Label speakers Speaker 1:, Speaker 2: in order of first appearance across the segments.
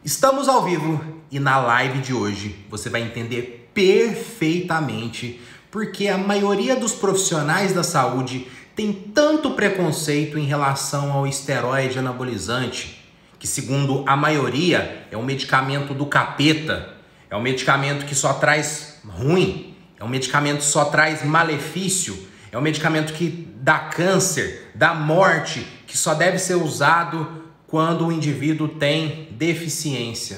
Speaker 1: Estamos ao vivo e na live de hoje você vai entender perfeitamente porque a maioria dos profissionais da saúde tem tanto preconceito em relação ao esteroide anabolizante, que segundo a maioria é um medicamento do capeta, é um medicamento que só traz ruim, é um medicamento que só traz malefício, é um medicamento que dá câncer, dá morte, que só deve ser usado quando o indivíduo tem deficiência.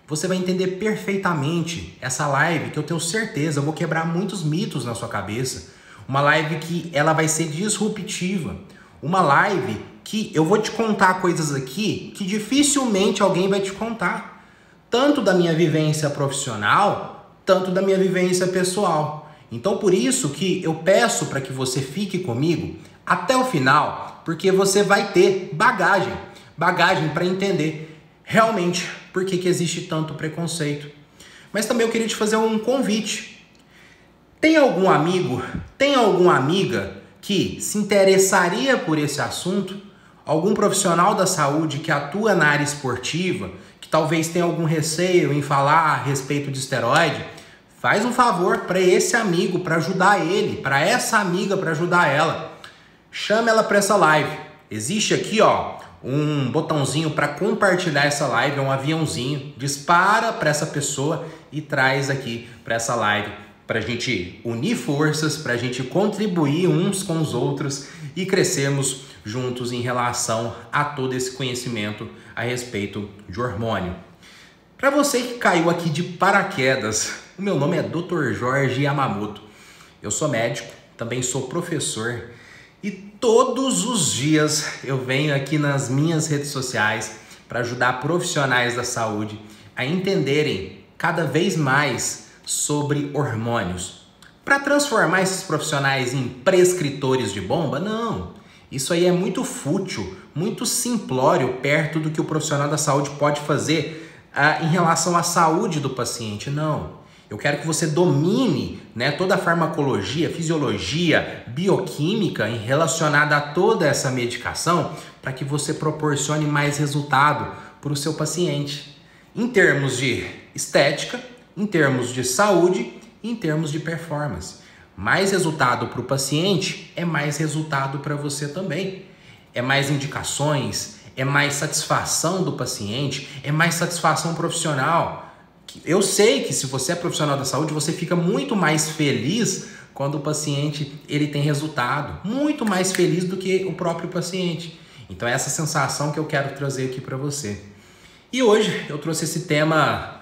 Speaker 1: Você vai entender perfeitamente essa live, que eu tenho certeza, eu vou quebrar muitos mitos na sua cabeça. Uma live que ela vai ser disruptiva. Uma live que eu vou te contar coisas aqui que dificilmente alguém vai te contar. Tanto da minha vivência profissional, tanto da minha vivência pessoal. Então por isso que eu peço para que você fique comigo até o final, porque você vai ter bagagem para entender realmente por que existe tanto preconceito. Mas também eu queria te fazer um convite. Tem algum amigo, tem alguma amiga que se interessaria por esse assunto? Algum profissional da saúde que atua na área esportiva, que talvez tenha algum receio em falar a respeito de esteroide? Faz um favor para esse amigo, para ajudar ele, para essa amiga, para ajudar ela. Chama ela para essa live. Existe aqui, um botãozinho para compartilhar essa live, é um aviãozinho, dispara para essa pessoa e traz aqui para essa live, para a gente unir forças, para a gente contribuir uns com os outros e crescermos juntos em relação a todo esse conhecimento a respeito de hormônio. Para você que caiu aqui de paraquedas, o meu nome é Dr. Jorge Yamamoto, eu sou médico, também sou professor. E todos os dias eu venho aqui nas minhas redes sociais para ajudar profissionais da saúde a entenderem cada vez mais sobre hormônios. Para transformar esses profissionais em prescritores de bomba? Não. Isso aí é muito fútil, muito simplório perto do que o profissional da saúde pode fazer em relação à saúde do paciente. Não. Eu quero que você domine, toda a farmacologia, fisiologia, bioquímica relacionada a toda essa medicação para que você proporcione mais resultado para o seu paciente. Em termos de estética, em termos de saúde e em termos de performance. Mais resultado para o paciente é mais resultado para você também. É mais indicações, é mais satisfação do paciente, é mais satisfação profissional. Eu sei que se você é profissional da saúde, você fica muito mais feliz quando o paciente ele tem resultado, muito mais feliz do que o próprio paciente. Então é essa sensação que eu quero trazer aqui para você. E hoje eu trouxe esse tema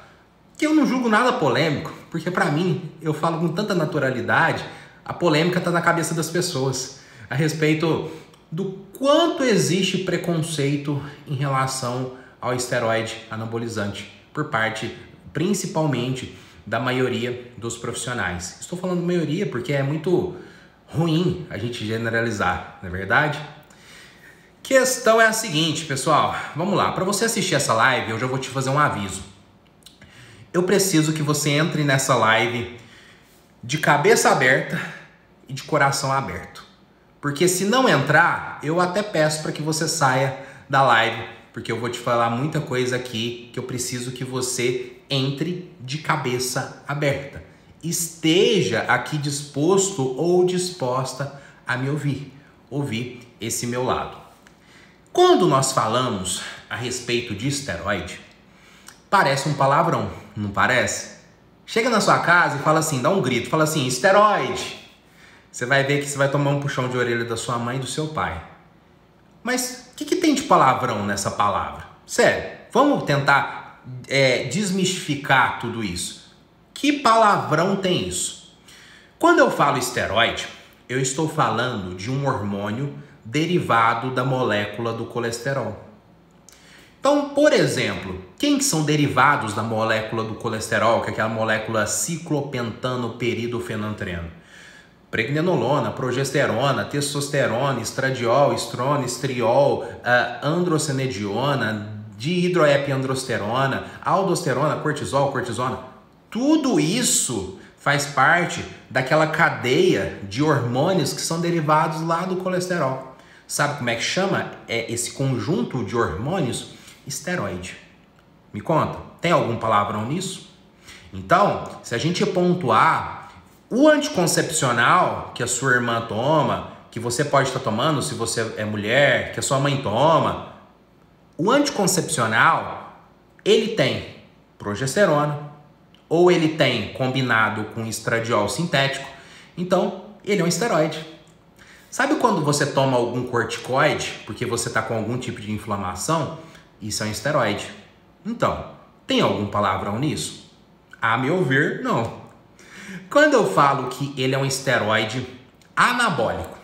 Speaker 1: que eu não julgo nada polêmico, porque para mim, eu falo com tanta naturalidade, a polêmica está na cabeça das pessoas a respeito do quanto existe preconceito em relação ao esteroide anabolizante por parte principalmente da maioria dos profissionais. Estou falando maioria porque é muito ruim a gente generalizar, não é verdade? Questão é a seguinte, pessoal, vamos lá. Para você assistir essa live, eu já vou te fazer um aviso. Eu preciso que você entre nessa live de cabeça aberta e de coração aberto. Porque se não entrar, eu até peço para que você saia da live, porque eu vou te falar muita coisa aqui que eu preciso que você entre de cabeça aberta. Esteja aqui disposto ou disposta a me ouvir esse meu lado. Quando nós falamos a respeito de esteroide, parece um palavrão, não parece? Chega na sua casa e fala assim, dá um grito, fala assim, esteroide. Você vai ver que você vai tomar um puxão de orelha da sua mãe e do seu pai. Mas o que tem de palavrão nessa palavra? Sério, vamos tentar desmistificar tudo isso. Que palavrão tem isso? Quando eu falo esteroide, eu estou falando de um hormônio derivado da molécula do colesterol. Então, por exemplo, quem são derivados da molécula do colesterol, que é aquela molécula ciclopentano-peridofenantreno? Pregnenolona, progesterona, testosterona, estradiol, estrona, estriol, androstenediona, dihidroepiandrosterona, aldosterona, cortisona. Tudo isso faz parte daquela cadeia de hormônios que são derivados lá do colesterol. Sabe como é que chama esse conjunto de hormônios? Esteroide. Me conta, tem algum palavrão nisso? Então, se a gente pontuar, o anticoncepcional que a sua irmã toma, que você pode estar tomando se você é mulher, que a sua mãe toma, o anticoncepcional, ele tem progesterona, ou ele tem combinado com estradiol sintético, então ele é um esteroide. Sabe quando você toma algum corticoide, porque você está com algum tipo de inflamação? Isso é um esteroide. Então, tem algum palavrão nisso? A meu ver, não. Quando eu falo que ele é um esteroide anabólico,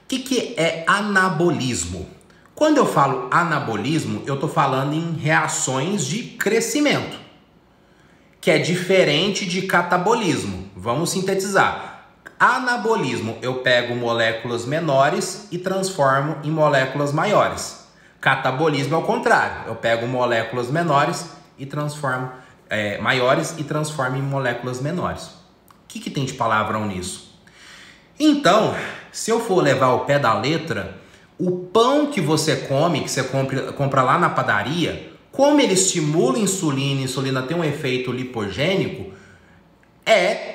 Speaker 1: o que é anabolismo? Quando eu falo anabolismo, eu estou falando em reações de crescimento, que é diferente de catabolismo. Vamos sintetizar. Anabolismo, eu pego moléculas menores e transformo em moléculas maiores. Catabolismo é o contrário. Eu pego moléculas menores e transformo maiores e transformo em moléculas menores. O que tem de palavrão nisso? Então, se eu for levar ao pé da letra, o pão que você come, que você compra lá na padaria, como ele estimula a insulina tem um efeito lipogênico,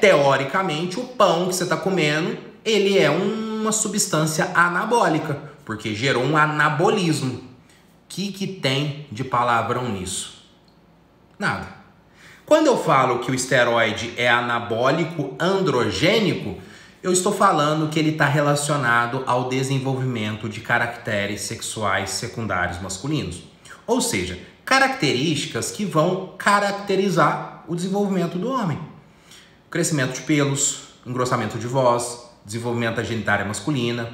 Speaker 1: teoricamente, o pão que você está comendo, ele é uma substância anabólica, porque gerou um anabolismo. O que tem de palavrão nisso? Nada. Quando eu falo que o esteroide é anabólico androgênico, eu estou falando que ele está relacionado ao desenvolvimento de caracteres sexuais secundários masculinos. Ou seja, características que vão caracterizar o desenvolvimento do homem. Crescimento de pelos, engrossamento de voz, desenvolvimento da genitália masculina,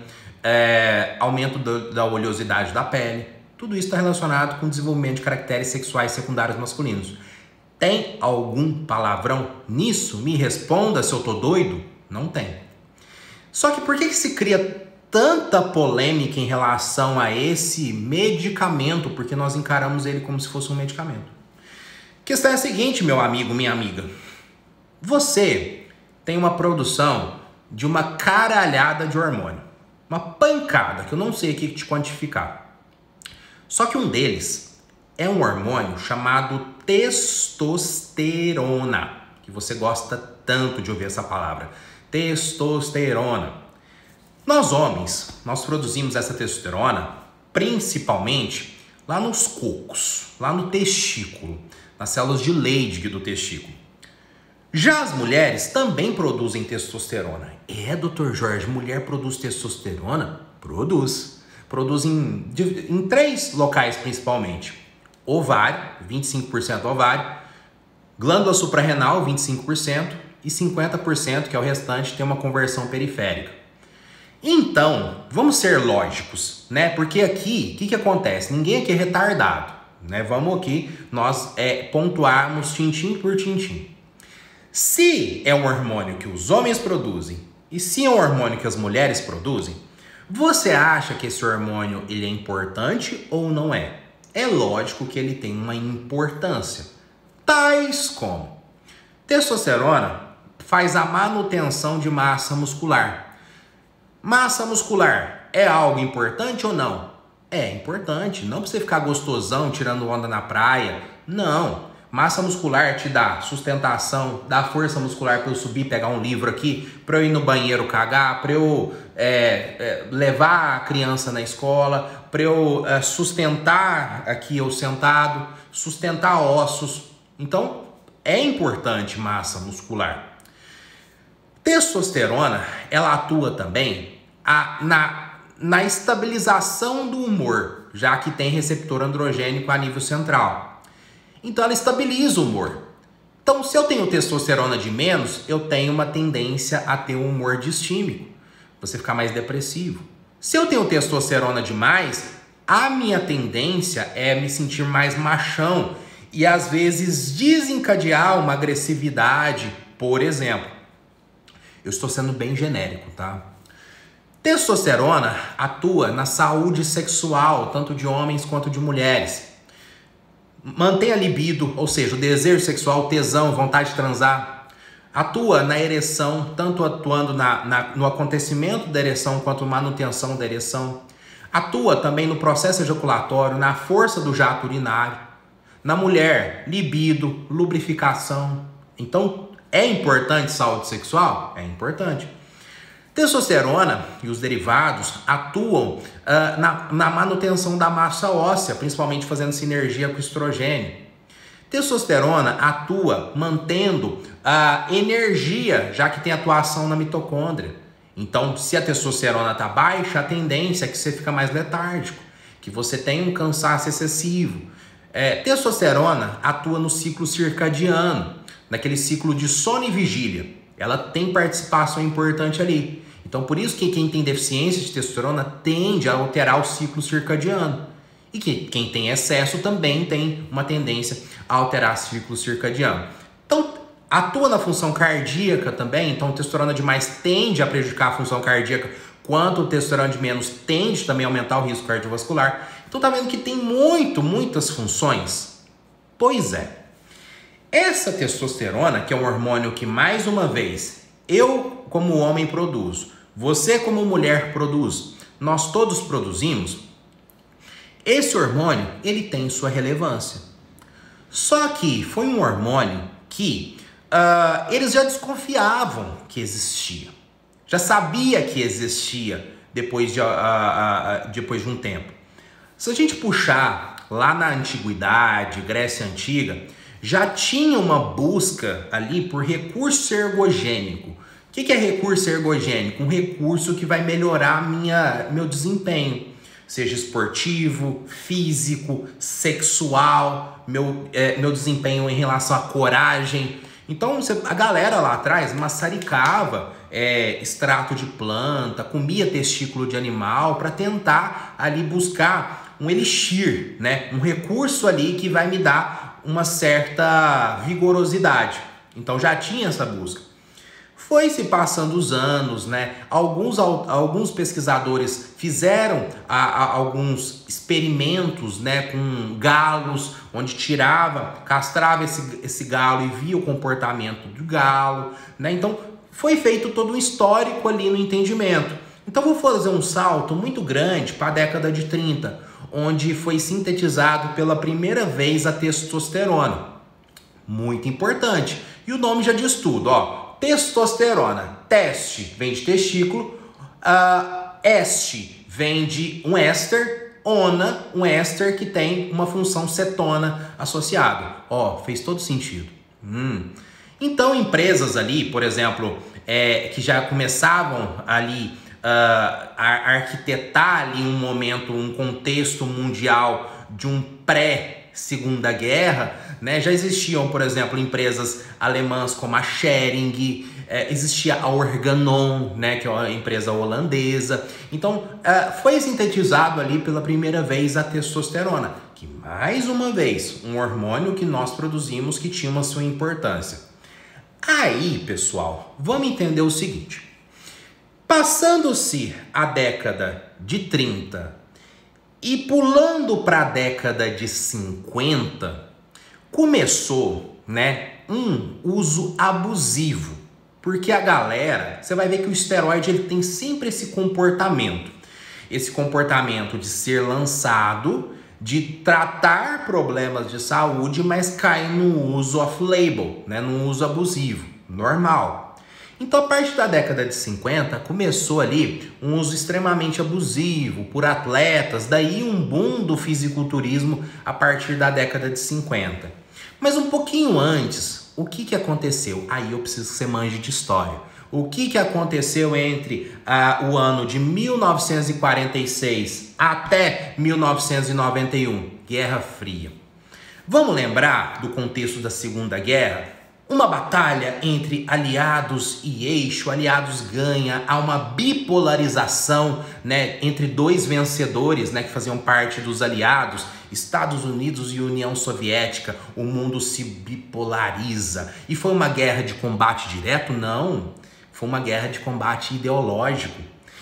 Speaker 1: aumento da oleosidade da pele. Tudo isso está relacionado com o desenvolvimento de caracteres sexuais secundários masculinos. Tem algum palavrão nisso? Me responda se eu tô doido. Não tem. Só que por que se cria tanta polêmica em relação a esse medicamento? Porque nós encaramos ele como se fosse um medicamento. A questão é a seguinte, meu amigo, minha amiga. Você tem uma produção de uma caralhada de hormônio. Uma pancada, que eu não sei aqui te quantificar. Só que um deles é um hormônio chamado testosterona, que você gosta tanto de ouvir essa palavra. Testosterona. Nós homens, nós produzimos essa testosterona principalmente lá nos cocos, lá no testículo, nas células de Leydig do testículo. Já as mulheres também produzem testosterona. Dr. Jorge, mulher produz testosterona? Produz. Produz em 3 locais principalmente. Ovário, 25% ovário. Glândula suprarrenal, 25%. E 50%, que é o restante, tem uma conversão periférica. Então, vamos ser lógicos, né? Porque aqui, o que acontece? Ninguém aqui é retardado, né? Vamos aqui nós pontuarmos tintim por tintim. Se é um hormônio que os homens produzem e se é um hormônio que as mulheres produzem, você acha que esse hormônio ele é importante ou não é? É lógico que ele tem uma importância. Tais como testosterona faz a manutenção de massa muscular. Massa muscular é algo importante ou não? É importante, não para você ficar gostosão tirando onda na praia, não. Massa muscular te dá sustentação, dá força muscular para eu subir, pegar um livro aqui, para eu ir no banheiro cagar, para eu levar a criança na escola, para eu sustentar aqui eu sentado, sustentar ossos. Então, é importante massa muscular. Testosterona, ela atua também na estabilização do humor, já que tem receptor androgênico a nível central. Então ela estabiliza o humor. Então se eu tenho testosterona de menos, eu tenho uma tendência a ter um humor distímico. Você fica mais depressivo. Se eu tenho testosterona de mais, a minha tendência é me sentir mais machão e às vezes desencadear uma agressividade, por exemplo. Eu estou sendo bem genérico, tá? Testosterona atua na saúde sexual, tanto de homens quanto de mulheres. Mantém a libido, ou seja, o desejo sexual, tesão, vontade de transar. Atua na ereção, tanto atuando no acontecimento da ereção quanto manutenção da ereção. Atua também no processo ejaculatório, na força do jato urinário, Na mulher, libido, lubrificação. Então, é importante saúde sexual? É importante. Testosterona e os derivados atuam na manutenção da massa óssea, principalmente fazendo sinergia com o estrogênio. Testosterona atua mantendo a energia, já que tem atuação na mitocôndria. Então, se a testosterona está baixa, a tendência é que você fica mais letárgico, que você tenha um cansaço excessivo. Testosterona atua no ciclo circadiano, naquele ciclo de sono e vigília. Ela tem participação importante ali. Então, por isso que quem tem deficiência de testosterona tende a alterar o ciclo circadiano. E que quem tem excesso também tem uma tendência a alterar o ciclo circadiano. Então, atua na função cardíaca também. Então, testosterona demais tende a prejudicar a função cardíaca, quanto o testosterona de menos tende também a aumentar o risco cardiovascular. Então, tá vendo que tem muitas funções? Pois é. Essa testosterona, que é um hormônio que, mais uma vez, eu como homem produzo, você como mulher produz, nós todos produzimos, esse hormônio, ele tem sua relevância. Só que foi um hormônio que eles já desconfiavam que existia. Já sabia que existia depois de um tempo. Se a gente puxar lá na antiguidade, Grécia Antiga, já tinha uma busca ali por recurso ergogênico. O que é recurso ergogênico? Um recurso que vai melhorar meu desempenho, seja esportivo, físico, sexual, meu desempenho em relação à coragem. Então a galera lá atrás maçaricava extrato de planta, comia testículo de animal para tentar ali buscar um elixir, né? Um recurso ali que vai me dar uma certa vigorosidade. Então já tinha essa busca. Foi se passando os anos, né? Alguns pesquisadores fizeram alguns experimentos, né, com galos, onde castrava esse galo e via o comportamento do galo, né? Então foi feito todo um histórico ali no entendimento. Então vou fazer um salto muito grande para a década de 30, onde foi sintetizado pela primeira vez a testosterona. Muito importante. E o nome já diz tudo, ó. Testosterona, teste vem de testículo, este vem de um éster, um éster que tem uma função cetona associada. Ó, fez todo sentido. Então, empresas ali, por exemplo, que já começavam ali a arquitetar ali um contexto mundial de um pré-Segunda Guerra, né? Já existiam, por exemplo, empresas alemãs como a Schering, existia a Organon, né, que é uma empresa holandesa. Então, foi sintetizado ali pela primeira vez a testosterona, que mais uma vez, um hormônio que nós produzimos que tinha uma sua importância. Aí, pessoal, vamos entender o seguinte. Passando-se a década de 30 e pulando para a década de 50, começou, né, um uso abusivo. Porque a galera, você vai ver que o esteroide ele tem sempre esse comportamento de ser lançado, de tratar problemas de saúde, mas cai no uso off-label, né, no uso abusivo, normal. Então, a partir da década de 50, começou ali um uso extremamente abusivo por atletas, daí um boom do fisiculturismo a partir da década de 50. Mas um pouquinho antes, o que aconteceu? Aí eu preciso que você manje de história. O que aconteceu entre o ano de 1946 até 1991? Guerra Fria. Vamos lembrar do contexto da Segunda Guerra? Uma batalha entre aliados e eixo, aliados ganha, há uma bipolarização, né, entre dois vencedores, né, que faziam parte dos aliados, Estados Unidos e União Soviética. O mundo se bipolariza. E foi uma guerra de combate direto? Não, foi uma guerra de combate ideológico.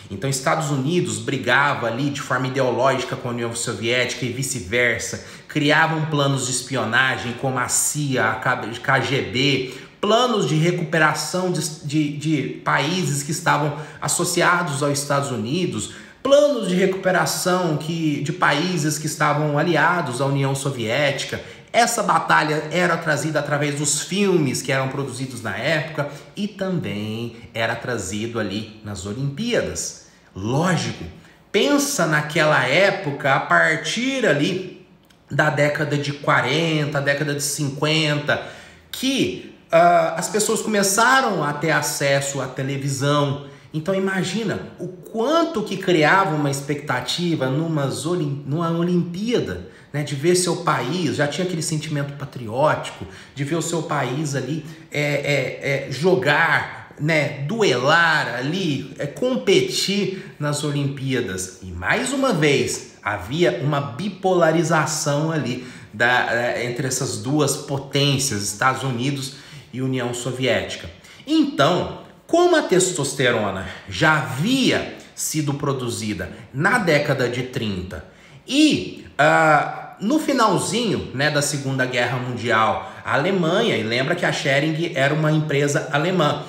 Speaker 1: Então, Estados Unidos brigava ali de forma ideológica com a União Soviética e vice-versa. Criavam planos de espionagem como a CIA, a KGB, planos de recuperação de países que estavam associados aos Estados Unidos, planos de recuperação de países que estavam aliados à União Soviética. Essa batalha era trazida através dos filmes que eram produzidos na época e também era trazido ali nas Olimpíadas. Lógico, pensa naquela época a partir ali da década de 40, década de 50, que as pessoas começaram a ter acesso à televisão. Então imagina o quanto que criava uma expectativa numa Olimpíada, né, de ver seu país, já tinha aquele sentimento patriótico, de ver o seu país ali jogar, né, duelar ali, competir nas Olimpíadas. E mais uma vez, havia uma bipolarização ali entre essas duas potências, Estados Unidos e União Soviética. Então, como a testosterona já havia sido produzida na década de 30 e no finalzinho, né, da Segunda Guerra Mundial, a Alemanha, e lembra que a Schering era uma empresa alemã,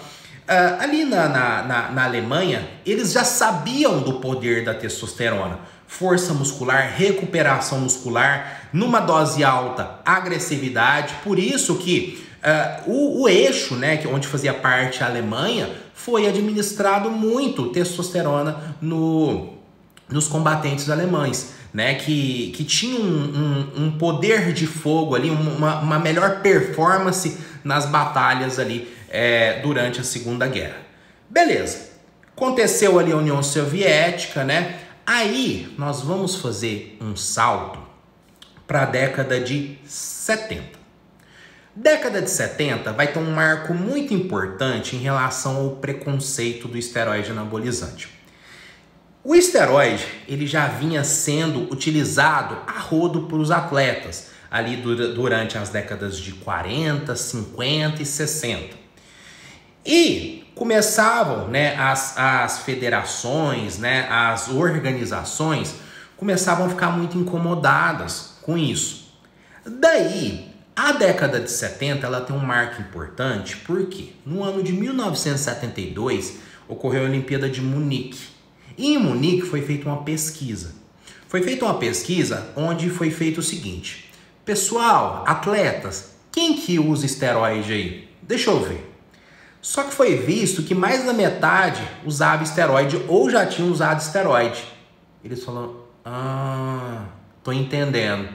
Speaker 1: ali na Alemanha, eles já sabiam do poder da testosterona. Força muscular, recuperação muscular, numa dose alta, agressividade. Por isso que o eixo, né, onde fazia parte a Alemanha, foi administrado muito testosterona nos combatentes alemães, né, que tinham um poder de fogo ali, uma melhor performance nas batalhas ali durante a Segunda Guerra. Beleza, aconteceu ali a União Soviética, né? Aí nós vamos fazer um salto para a década de 70. Década de 70 vai ter um marco muito importante em relação ao preconceito do esteroide anabolizante. O esteroide, ele já vinha sendo utilizado a rodo por os atletas ali durante as décadas de 40, 50 e 60. E começavam, né, as federações, né, as organizações começavam a ficar muito incomodadas com isso. Daí, a década de 70 ela tem um marco importante, porque no ano de 1972 ocorreu a Olimpíada de Munique. E em Munique foi feita uma pesquisa. Foi feita uma pesquisa onde foi feito o seguinte: pessoal, atletas, quem que usa esteroide aí? Deixa eu ver. Só que foi visto que mais da metade usava esteroide ou já tinha usado esteroide. Eles falaram, tô entendendo.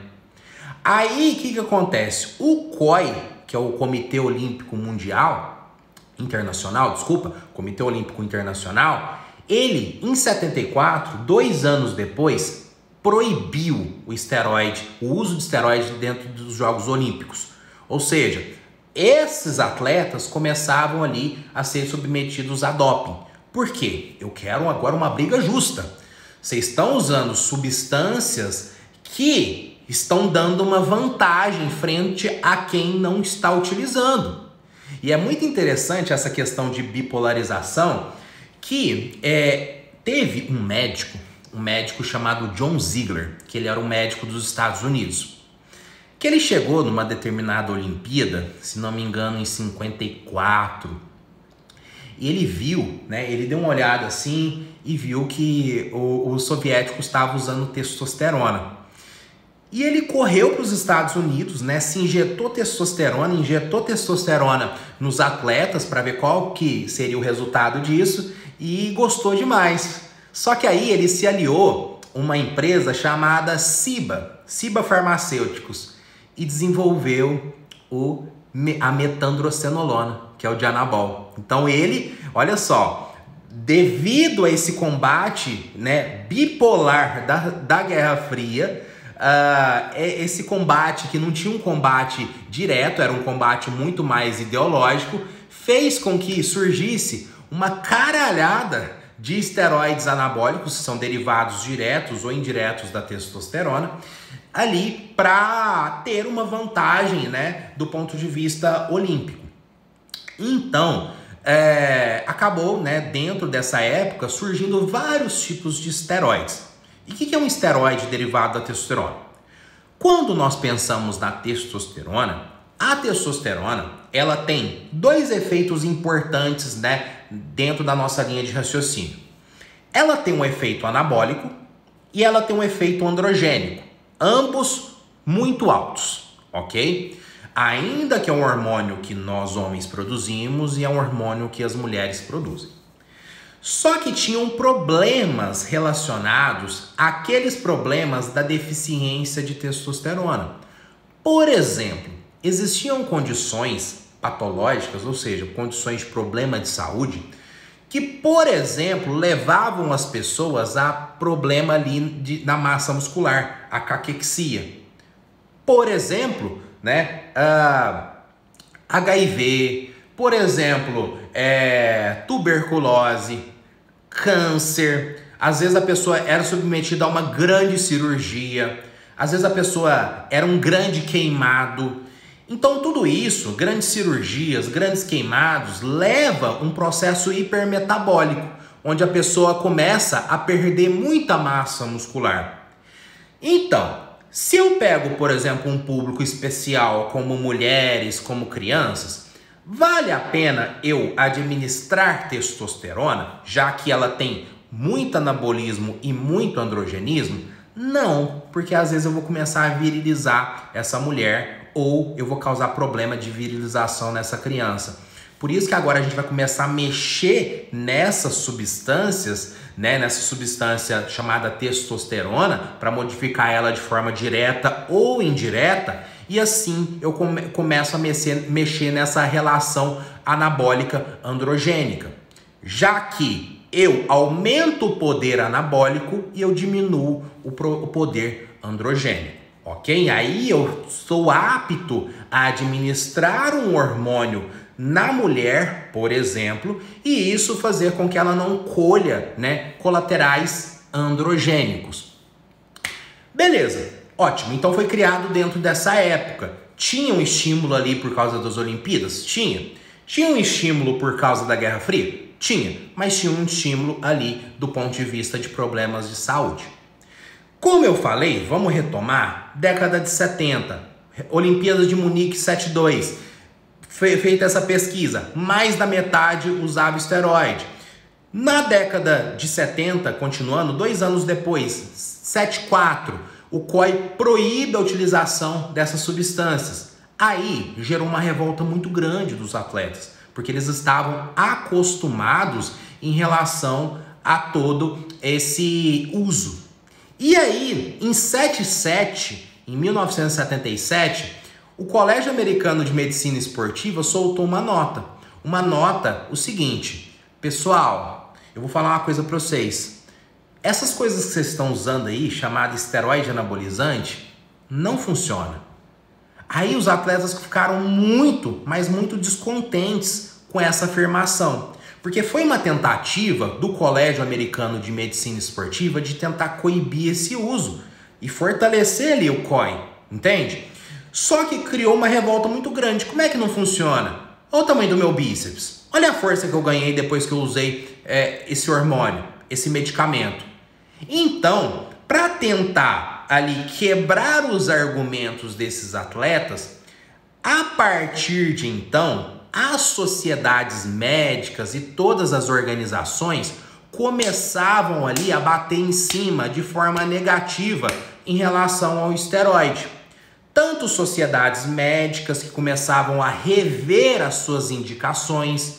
Speaker 1: Aí, o que acontece? O COI, que é o Comitê Olímpico Mundial, Comitê Olímpico Internacional, ele, em 74, 2 anos depois, proibiu o uso de esteroide dentro dos Jogos Olímpicos. Ou seja, esses atletas começavam ali a ser submetidos a doping. Por quê? Eu quero agora uma briga justa. Vocês estão usando substâncias que estão dando uma vantagem frente a quem não está utilizando. E é muito interessante essa questão de bipolarização, que teve um médico chamado John Ziegler, que ele era um médico dos Estados Unidos, que ele chegou numa determinada Olimpíada, se não me engano em 54, e ele viu, né, ele deu uma olhada assim e viu que os soviéticos estavam usando testosterona. E ele correu para os Estados Unidos, né, se injetou testosterona nos atletas para ver qual que seria o resultado disso e gostou demais. Só que aí ele se aliou a uma empresa chamada Ciba Farmacêuticos e desenvolveu a metandrostenolona, que é o Dianabol. Então ele, olha só, devido a esse combate, né, bipolar da Guerra Fria, esse combate que não tinha um combate direto, era um combate muito mais ideológico, fez com que surgisse uma caralhada de esteroides anabólicos, que são derivados diretos ou indiretos da testosterona, ali para ter uma vantagem, né, do ponto de vista olímpico. Então, acabou, né, dentro dessa época surgindo vários tipos de esteroides. E o que é um esteroide derivado da testosterona? Quando nós pensamos na testosterona, a testosterona ela tem 2 efeitos importantes, né, dentro da nossa linha de raciocínio. Ela tem um efeito anabólico e ela tem um efeito androgênico, ambos muito altos. ok? Ainda que é um hormônio que nós homens produzimos e é um hormônio que as mulheres produzem. Só que tinham problemas relacionados àqueles problemas da deficiência de testosterona. Por exemplo, existiam condições patológicas, ou seja, condições de problema de saúde, que, por exemplo, levavam as pessoas a problema ali na massa muscular, a caquexia. Por exemplo, né, HIV, por exemplo, tuberculose, câncer. Às vezes a pessoa era submetida a uma grande cirurgia, às vezes a pessoa era um grande queimado. Então tudo isso, grandes cirurgias, grandes queimados, leva um processo hipermetabólico, onde a pessoa começa a perder muita massa muscular. Então, se eu pego, por exemplo, um público especial como mulheres, como crianças, vale a pena eu administrar testosterona, já que ela tem muito anabolismo e muito androgenismo? Não, porque às vezes eu vou começar a virilizar essa mulher ou eu vou causar problema de virilização nessa criança. Por isso que agora a gente vai começar a mexer nessas substâncias, né, nessa substância chamada testosterona, para modificar ela de forma direta ou indireta, e assim eu começo a mexer nessa relação anabólica androgênica. Já que eu aumento o poder anabólico e eu diminuo o poder androgênico. Ok? Aí eu sou apto a administrar um hormônio na mulher, por exemplo, e isso fazer com que ela não colha, né, colaterais androgênicos. Beleza, ótimo. Então foi criado dentro dessa época. Tinha um estímulo ali por causa das Olimpíadas? Tinha. Tinha um estímulo por causa da Guerra Fria? Tinha. Mas tinha um estímulo ali do ponto de vista de problemas de saúde. Como eu falei, vamos retomar, década de 70, Olimpíadas de Munique 72, feita essa pesquisa, mais da metade usava esteroide. Na década de 70, continuando, 2 anos depois, 74, o COI proíbe a utilização dessas substâncias. Aí gerou uma revolta muito grande dos atletas, porque eles estavam acostumados em relação a todo esse uso. E aí, em 1977, o Colégio Americano de Medicina Esportiva soltou uma nota. Uma nota, o seguinte: pessoal, eu vou falar uma coisa para vocês. Essas coisas que vocês estão usando aí, chamada esteroide anabolizante, não funciona. Aí os atletas ficaram muito, mas muito descontentes com essa afirmação. Porque foi uma tentativa do Colégio Americano de Medicina Esportiva de tentar coibir esse uso e fortalecer ali o COI, entende? Só que criou uma revolta muito grande. Como é que não funciona? Olha o tamanho do meu bíceps. Olha a força que eu ganhei depois que eu usei esse hormônio, esse medicamento. Então, para tentar ali quebrar os argumentos desses atletas, a partir de então, as sociedades médicas e todas as organizações começavam ali a bater em cima de forma negativa em relação ao esteroide. Tanto sociedades médicas que começavam a rever as suas indicações,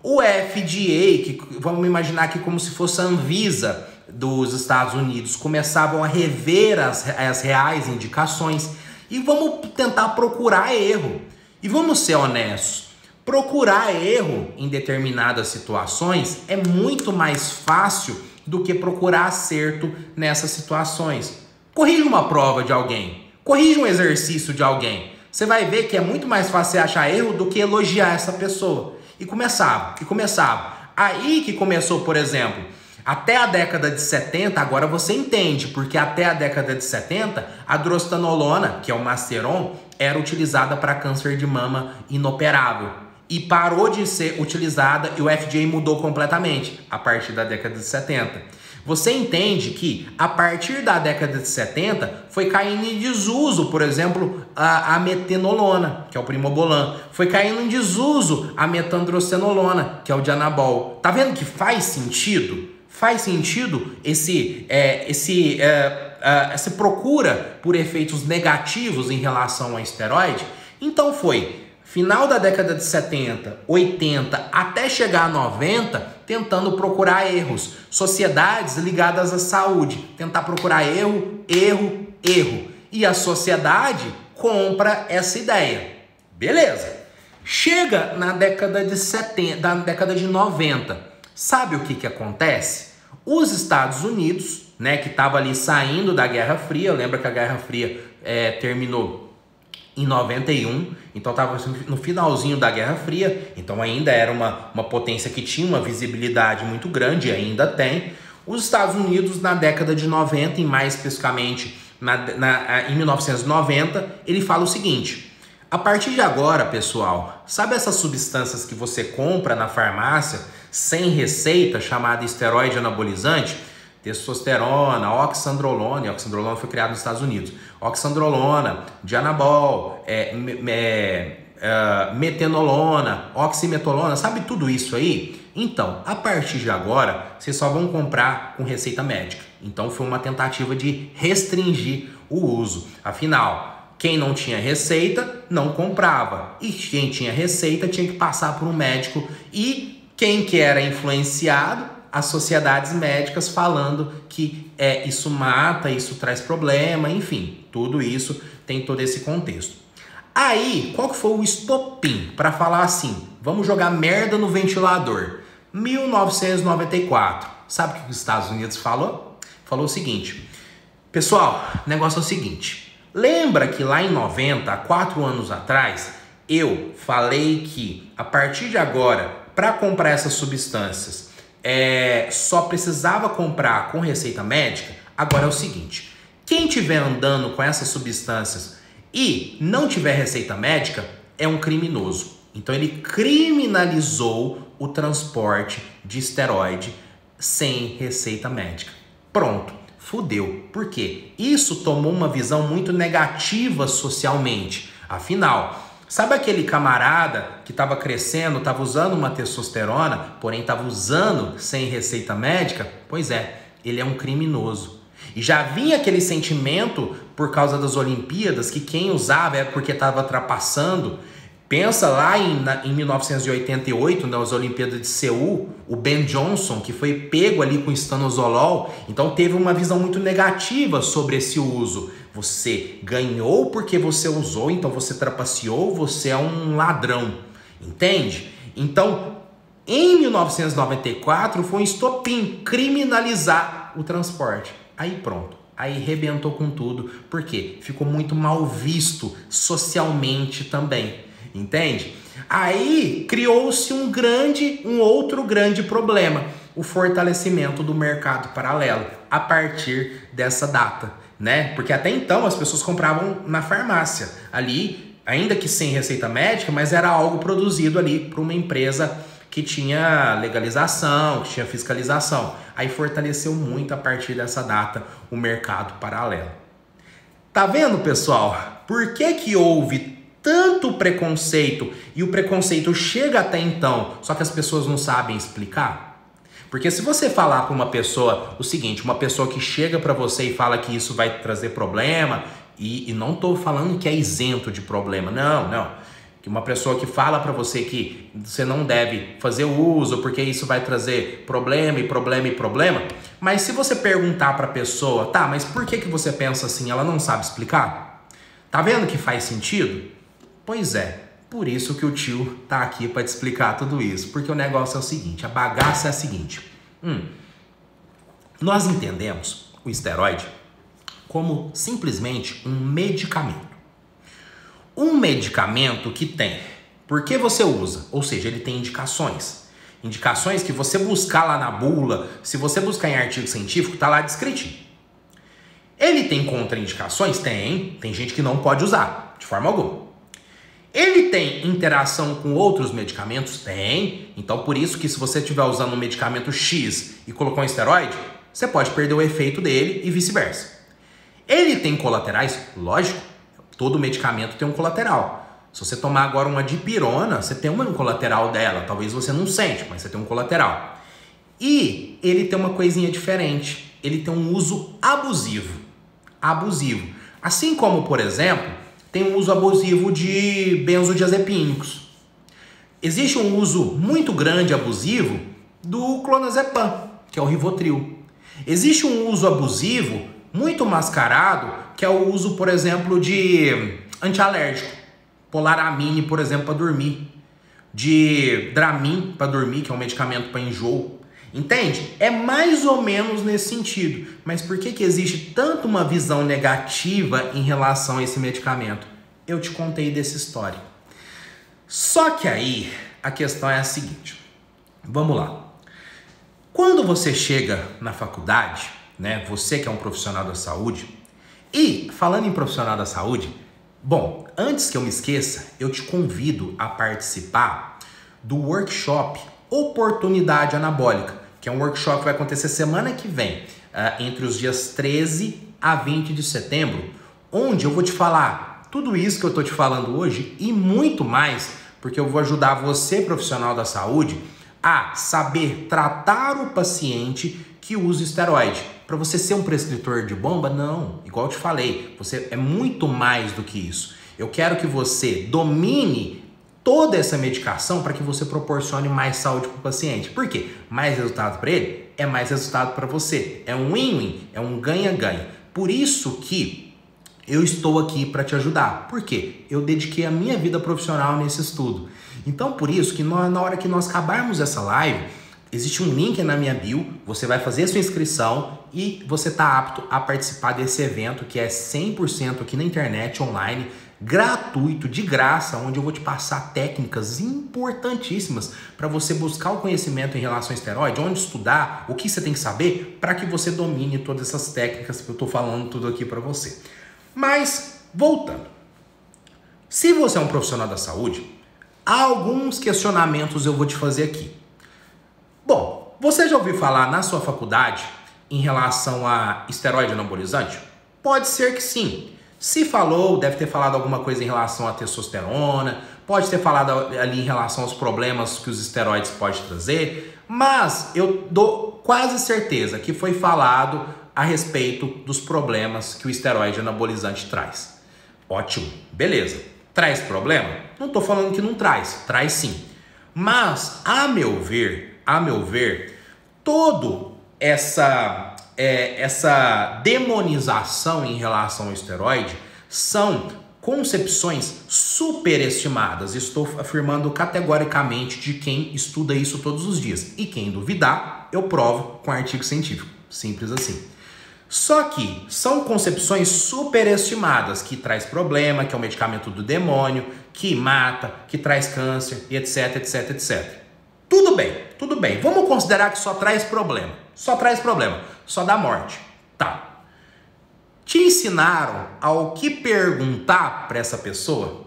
Speaker 1: o FDA, que vamos imaginar aqui como se fosse a Anvisa dos Estados Unidos, começavam a rever as reais indicações e vamos tentar procurar erro. E vamos ser honestos. Procurar erro em determinadas situações é muito mais fácil do que procurar acerto nessas situações. Corrija uma prova de alguém, corrija um exercício de alguém. Você vai ver que é muito mais fácil você achar erro do que elogiar essa pessoa. E começava. Aí que começou, por exemplo, até a década de 70, agora você entende, porque até a década de 70, a drostanolona, que é o Masteron, era utilizada para câncer de mama inoperável. E parou de ser utilizada e o FDA mudou completamente a partir da década de 70. Você entende que a partir da década de 70 foi caindo em desuso, por exemplo, a metenolona, que é o primobolan. Foi caindo em desuso a metandrostenolona, que é o Dianabol. Tá vendo que faz sentido? Faz sentido se procura por efeitos negativos em relação ao esteroide. Então foi final da década de 70, 80, até chegar a 90, tentando procurar erros. Sociedades ligadas à saúde, tentar procurar erro. E a sociedade compra essa ideia. Beleza. Chega na década de 70, na década de 90. Sabe o que acontece? Os Estados Unidos, né, que estava ali saindo da Guerra Fria, lembra que a Guerra Fria terminou em 91, então estava no finalzinho da Guerra Fria, então ainda era uma potência que tinha uma visibilidade muito grande, ainda tem. Os Estados Unidos, na década de 90, e mais especificamente em 1990, ele fala o seguinte: a partir de agora, pessoal, sabe essas substâncias que você compra na farmácia sem receita, chamada esteroide anabolizante? Testosterona, oxandrolona foi criado nos Estados Unidos, oxandrolona, dianabol, metenolona, oximetolona, sabe tudo isso aí? Então, a partir de agora, vocês só vão comprar com receita médica. Então, foi uma tentativa de restringir o uso. Afinal, quem não tinha receita, não comprava. E quem tinha receita, tinha que passar por um médico. E quem que era influenciado? As sociedades médicas falando que isso mata, isso traz problema, enfim, tudo isso tem todo esse contexto. Aí, qual que foi o estopim para falar assim, vamos jogar merda no ventilador? 1994. Sabe o que os Estados Unidos falou? Falou o seguinte: pessoal, o negócio é o seguinte, lembra que lá em 90, há 4 anos atrás, eu falei que a partir de agora, para comprar essas substâncias, só precisava comprar com receita médica? Agora é o seguinte, quem estiver andando com essas substâncias e não tiver receita médica é um criminoso. Então ele criminalizou o transporte de esteroide sem receita médica. Pronto, fudeu. Por quê? Isso tomou uma visão muito negativa socialmente. Afinal, sabe aquele camarada que estava crescendo, estava usando uma testosterona, porém estava usando sem receita médica? Pois é, ele é um criminoso. E já vinha aquele sentimento por causa das Olimpíadas, que quem usava é porque estava trapaçando. Pensa lá em 1988, nas Olimpíadas de Seul, o Ben Johnson, que foi pego ali com estanozolol, então teve uma visão muito negativa sobre esse uso. Você ganhou porque você usou, então você trapaceou, você é um ladrão, entende? Então, em 1994 foi um estopim, criminalizar o transporte. Aí pronto, aí rebentou com tudo, porque ficou muito mal visto socialmente também, entende? Aí criou-se um outro grande problema, o fortalecimento do mercado paralelo, a partir dessa data, né? Porque até então as pessoas compravam na farmácia, ali, ainda que sem receita médica, mas era algo produzido ali por uma empresa que tinha legalização, que tinha fiscalização. Aí fortaleceu muito a partir dessa data o mercado paralelo. Tá vendo, pessoal? Por que houve tanto preconceito e o preconceito chega até então, só que as pessoas não sabem explicar? Porque se você falar para uma pessoa o seguinte, uma pessoa que chega para você e fala que isso vai trazer problema, e não estou falando que é isento de problema, não. Que uma pessoa que fala para você que você não deve fazer uso porque isso vai trazer problema, mas se você perguntar para a pessoa, tá, mas por que você pensa assim? Ela não sabe explicar? Tá vendo que faz sentido? Pois é, por isso que o tio tá aqui para te explicar tudo isso, porque o negócio é o seguinte, a bagaça é a seguinte, nós entendemos o esteroide como simplesmente um medicamento. Um medicamento que tem, por que você usa? Ou seja, ele tem indicações. Indicações que você buscar lá na bula, se você buscar em artigo científico, tá lá descritinho. Ele tem contraindicações? Tem gente que não pode usar, de forma alguma. Ele tem interação com outros medicamentos? Tem. Então, por isso que se você estiver usando um medicamento X e colocou um esteroide, você pode perder o efeito dele e vice-versa. Ele tem colaterais? Lógico. Todo medicamento tem um colateral. Se você tomar agora uma dipirona, você tem um colateral dela. Talvez você não sente, mas você tem um colateral. E ele tem uma coisinha diferente. Ele tem um uso abusivo. abusivo. Assim como, por exemplo, tem o uso abusivo de benzodiazepínicos. Existe um uso muito grande abusivo do clonazepam, que é o Rivotril. Existe um uso abusivo muito mascarado, que é o uso, por exemplo, de antialérgico. Polaramine, por exemplo, para dormir. De Dramin para dormir, que é um medicamento para enjoo. Entende? É mais ou menos nesse sentido. Mas por que existe tanto uma visão negativa em relação a esse medicamento? Eu te contei dessa história. Só que aí a questão é a seguinte. Vamos lá. Quando você chega na faculdade, né, você que é um profissional da saúde, e falando em profissional da saúde, bom, antes que eu me esqueça, eu te convido a participar do workshop Oportunidade Anabólica, que é um workshop que vai acontecer semana que vem, entre os dias 13 a 20 de setembro, onde eu vou te falar tudo isso que eu estou te falando hoje e muito mais, porque eu vou ajudar você, profissional da saúde, a saber tratar o paciente que usa esteroide. Para você ser um prescritor de bomba, não. Igual eu te falei, você é muito mais do que isso. Eu quero que você domine toda essa medicação para que você proporcione mais saúde para o paciente. Por quê? Mais resultado para ele é mais resultado para você. É um win-win, é um ganha-ganha. Por isso que eu estou aqui para te ajudar. Por quê? Eu dediquei a minha vida profissional nesse estudo. Então, por isso que na hora que nós acabarmos essa live, existe um link na minha bio, você vai fazer a sua inscrição e você está apto a participar desse evento que é 100% aqui na internet, online, gratuito, de graça, onde eu vou te passar técnicas importantíssimas para você buscar o conhecimento em relação ao esteroide, onde estudar, o que você tem que saber para que você domine todas essas técnicas que eu estou falando tudo aqui para você. Mas, voltando, se você é um profissional da saúde, há alguns questionamentos eu vou te fazer aqui. Bom, você já ouviu falar na sua faculdade em relação a esteroide anabolizante? Pode ser que sim. Se falou, deve ter falado alguma coisa em relação à testosterona, pode ter falado ali em relação aos problemas que os esteroides podem trazer, mas eu dou quase certeza que foi falado a respeito dos problemas que o esteroide anabolizante traz. Ótimo, beleza. Traz problema? Não estou falando que não traz, traz sim. Mas, a meu ver, toda essa demonização em relação ao esteroide são concepções superestimadas. Estou afirmando categoricamente de quem estuda isso todos os dias. E quem duvidar, eu provo com artigo científico. Simples assim. Só que são concepções superestimadas, que traz problema, que é o medicamento do demônio, que mata, que traz câncer, e etc, etc, etc. Tudo bem. Vamos considerar que só traz problema. Só dá morte. Tá. Te ensinaram ao que perguntar para essa pessoa?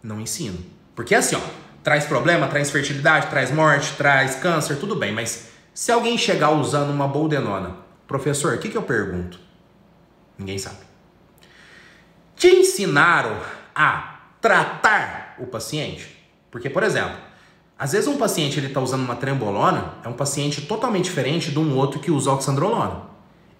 Speaker 1: Não ensino. Porque assim, ó, traz problema, traz fertilidade, traz morte, traz câncer, tudo bem. Mas se alguém chegar usando uma boldenona, professor, o que eu pergunto? Ninguém sabe. Te ensinaram a tratar o paciente? Porque, por exemplo, às vezes um paciente ele está usando uma trembolona, é um paciente totalmente diferente de um outro que usa oxandrolona.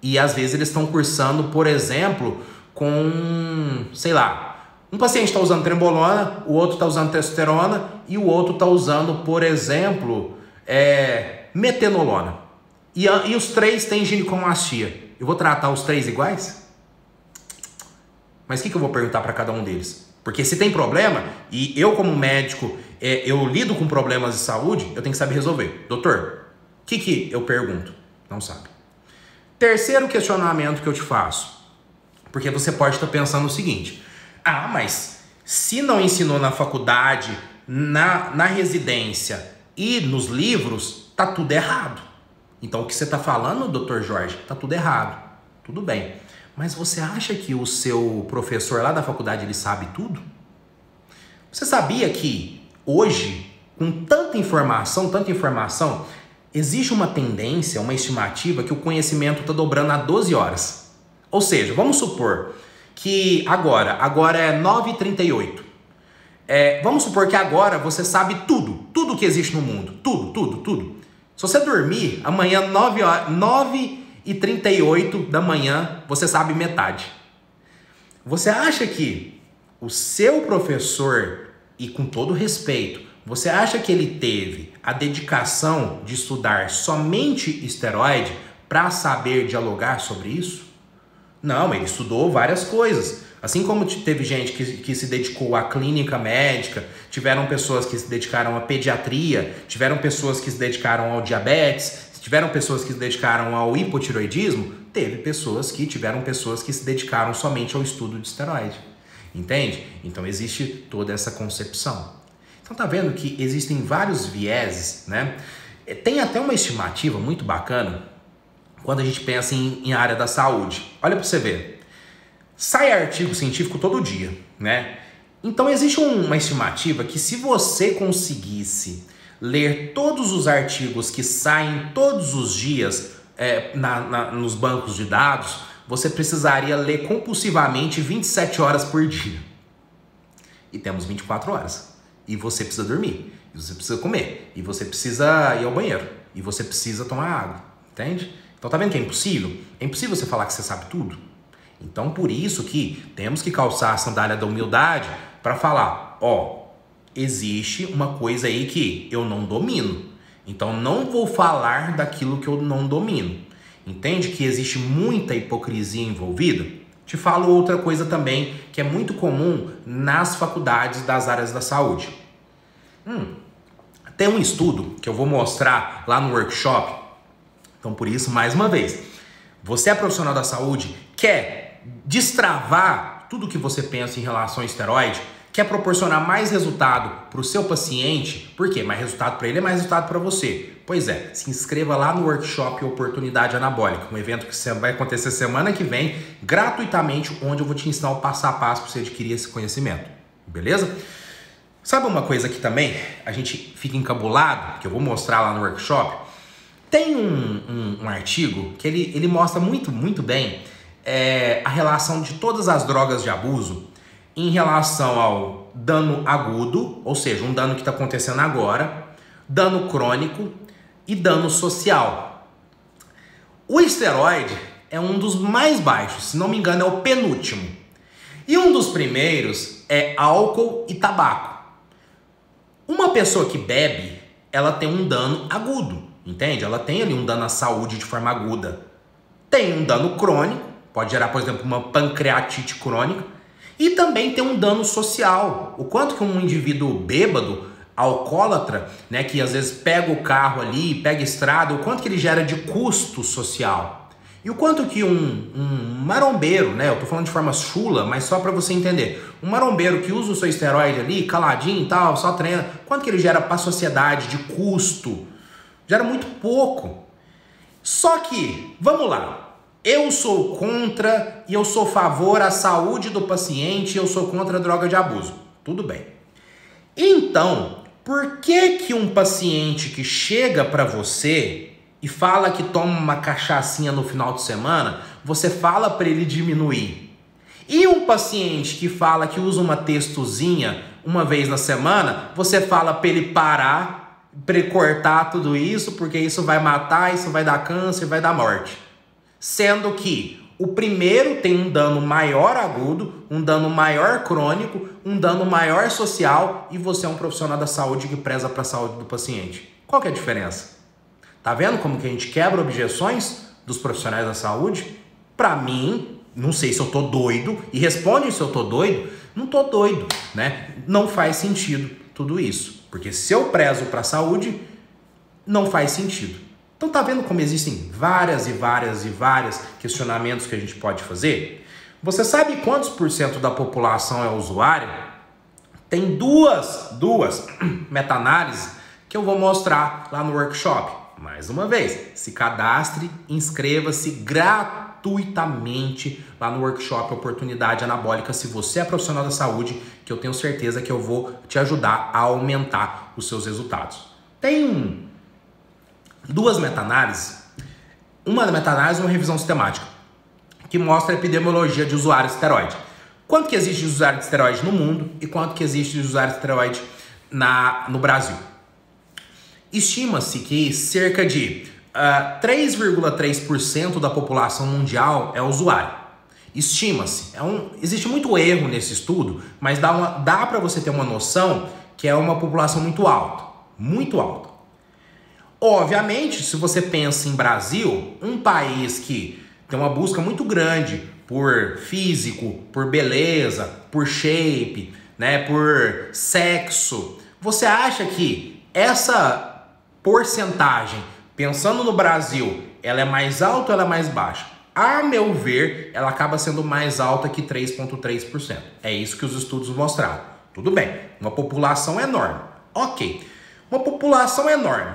Speaker 1: E às vezes eles estão cursando, por exemplo, com, sei lá, um paciente está usando trembolona, o outro está usando testosterona e o outro está usando, por exemplo, metenolona. E os três têm ginecomastia. Eu vou tratar os três iguais? Mas o que eu vou perguntar para cada um deles? Porque se tem problema, e eu como médico, eu lido com problemas de saúde, eu tenho que saber resolver. Doutor, o que eu pergunto? Não sabe. Terceiro questionamento que eu te faço. Porque você pode estar pensando o seguinte. Ah, mas se não ensinou na faculdade, na residência e nos livros, tá tudo errado. Então o que você está falando, doutor Jorge, tá tudo errado. Tudo bem. Mas você acha que o seu professor lá da faculdade, ele sabe tudo? Você sabia que hoje, com tanta informação, existe uma tendência, uma estimativa que o conhecimento está dobrando a 12 horas. Ou seja, vamos supor que agora é 9h38. Vamos supor que agora você sabe tudo que existe no mundo. Tudo. Se você dormir, amanhã 9h38 da manhã, você sabe metade. Você acha que o seu professor, e com todo respeito, você acha que ele teve a dedicação de estudar somente esteroide para saber dialogar sobre isso? Não, ele estudou várias coisas. Assim como teve gente que se dedicou à clínica médica, tiveram pessoas que se dedicaram à pediatria, tiveram pessoas que se dedicaram ao diabetes, tiveram pessoas que se dedicaram ao hipotiroidismo, tiveram pessoas que se dedicaram somente ao estudo de esteroide. Entende? Então existe toda essa concepção. Então tá vendo que existem vários vieses, né? Tem até uma estimativa muito bacana quando a gente pensa em área da saúde. Olha para você ver. Sai artigo científico todo dia, né? Então existe uma estimativa que se você conseguisse ler todos os artigos que saem todos os dias nos bancos de dados, você precisaria ler compulsivamente 27 horas por dia. E temos 24 horas. E você precisa dormir, e você precisa comer, e você precisa ir ao banheiro, e você precisa tomar água, entende? Então tá vendo que é impossível? É impossível você falar que você sabe tudo. Então por isso que temos que calçar a sandália da humildade para falar, existe uma coisa aí que eu não domino. Então não vou falar daquilo que eu não domino. Entende que existe muita hipocrisia envolvida? Te falo outra coisa também que é muito comum nas faculdades das áreas da saúde. Tem um estudo que eu vou mostrar lá no workshop. Então por isso, mais uma vez, você é profissional da saúde, quer destravar tudo que você pensa em relação ao esteroide, quer proporcionar mais resultado para o seu paciente, por quê? Mais resultado para ele é mais resultado para você. Pois é, se inscreva lá no workshop Oportunidade Anabólica, um evento que vai acontecer semana que vem, gratuitamente, onde eu vou te ensinar o passo a passo para você adquirir esse conhecimento, beleza? Sabe uma coisa que também a gente fica encabulado, que eu vou mostrar lá no workshop? Tem um artigo que ele mostra muito bem a relação de todas as drogas de abuso em relação ao dano agudo, ou seja, um dano que está acontecendo agora, dano crônico e dano social. O esteroide é um dos mais baixos, se não me engano é o penúltimo. E um dos primeiros é álcool e tabaco. Uma pessoa que bebe, ela tem um dano agudo, entende? Ela tem ali um dano à saúde de forma aguda. Tem um dano crônico, pode gerar, por exemplo, uma pancreatite crônica. E também tem um dano social. O quanto que um indivíduo bêbado, alcoólatra, né, que às vezes pega o carro ali, pega a estrada, o quanto que ele gera de custo social. E o quanto que um marombeiro, né, eu tô falando de forma chula, mas só para você entender, um marombeiro que usa o seu esteroide ali, caladinho e tal, só treina, quanto que ele gera para a sociedade de custo? Gera muito pouco. Só que, vamos lá. Eu sou contra e eu sou a favor à saúde do paciente, eu sou contra a droga de abuso. Tudo bem. Então, por que um paciente que chega para você e fala que toma uma cachaçinha no final de semana, você fala para ele diminuir? E um paciente que fala que usa uma testozinha uma vez na semana, você fala para ele parar, para ele cortar tudo isso, porque isso vai matar, isso vai dar câncer, vai dar morte. Sendo que o primeiro tem um dano maior agudo, um dano maior crônico, um dano maior social e você é um profissional da saúde que preza para a saúde do paciente. Qual que é a diferença? Tá vendo como que a gente quebra objeções dos profissionais da saúde? Para mim, não sei se eu tô doido, e responde se eu tô doido, não tô doido, né? Não faz sentido tudo isso, porque se eu prezo para a saúde, não faz sentido. Então tá vendo como existem vários questionamentos que a gente pode fazer? Você sabe quantos % da população é usuária? Tem duas meta-análises que eu vou mostrar lá no workshop. Mais uma vez, se cadastre, inscreva-se gratuitamente lá no workshop Oportunidade Anabólica se você é profissional da saúde, que eu tenho certeza que eu vou te ajudar a aumentar os seus resultados. Tem duas meta-análises. Uma meta-análise é uma revisão sistemática, que mostra a epidemiologia de usuários de esteroide. Quanto que existe de usuário de esteroide no mundo e quanto que existe de usuário de esteroide no Brasil. Estima-se que cerca de 3,3% da população mundial é usuário. Estima-se, existe muito erro nesse estudo, mas dá para você ter uma noção que é uma população muito alta, muito alta. Obviamente, se você pensa em Brasil, um país que tem uma busca muito grande por físico, por beleza, por shape, né, por sexo, você acha que essa porcentagem, pensando no Brasil, ela é mais alta ou ela é mais baixa? A meu ver, ela acaba sendo mais alta que 3,3%. É isso que os estudos mostraram. Tudo bem, uma população enorme. Ok, uma população enorme.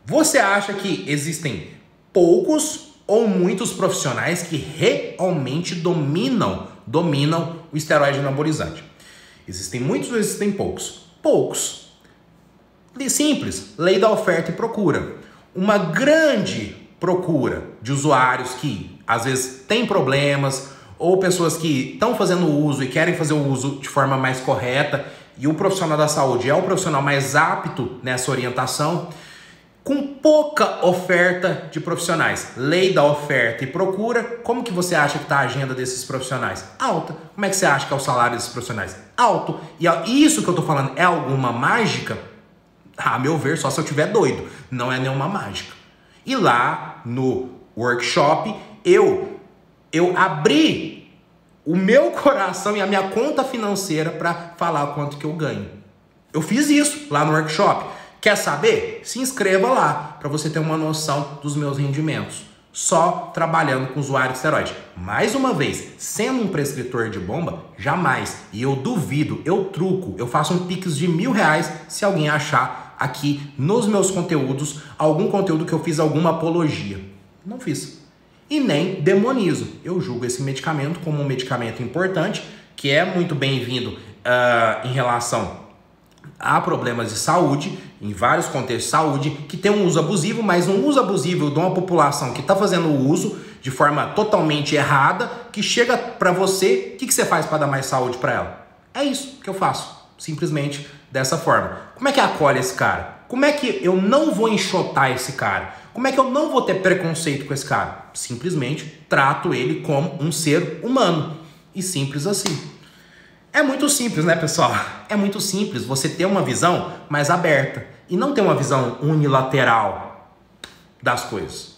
Speaker 1: Você acha que existem poucos ou muitos profissionais que realmente dominam o esteroide anabolizante? Existem muitos ou existem poucos? Poucos. Simples, lei da oferta e procura. Uma grande procura de usuários que às vezes têm problemas ou pessoas que estão fazendo uso e querem fazer o uso de forma mais correta e o profissional da saúde é o profissional mais apto nessa orientação, com pouca oferta de profissionais. Lei da oferta e procura. Como que você acha que está a agenda desses profissionais? Alta. Como é que você acha que é o salário desses profissionais? Alto. E isso que eu estou falando é alguma mágica? A meu ver, só se eu estiver doido. Não é nenhuma mágica. E lá no workshop, eu abri o meu coração e a minha conta financeira para falar quanto que eu ganho. Eu fiz isso lá no workshop. Quer saber? Se inscreva lá para você ter uma noção dos meus rendimentos. Só trabalhando com usuário de esteroide. Mais uma vez, sendo um prescritor de bomba, jamais. E eu duvido, eu truco, eu faço um pix de R$1.000 se alguém achar aqui nos meus conteúdos algum conteúdo que eu fiz alguma apologia. Não fiz. E nem demonizo. Eu julgo esse medicamento como um medicamento importante, que é muito bem-vindo em relação a problemas de saúde, em vários contextos de saúde, que tem um uso abusivo, mas um uso abusivo de uma população que está fazendo o uso de forma totalmente errada, que chega para você, o que você faz para dar mais saúde para ela? É isso que eu faço, simplesmente dessa forma. Como é que acolhe esse cara? Como é que eu não vou enxotar esse cara? Como é que eu não vou ter preconceito com esse cara? Simplesmente trato ele como um ser humano. E simples assim. É muito simples, né, pessoal? É muito simples você ter uma visão mais aberta e não ter uma visão unilateral das coisas.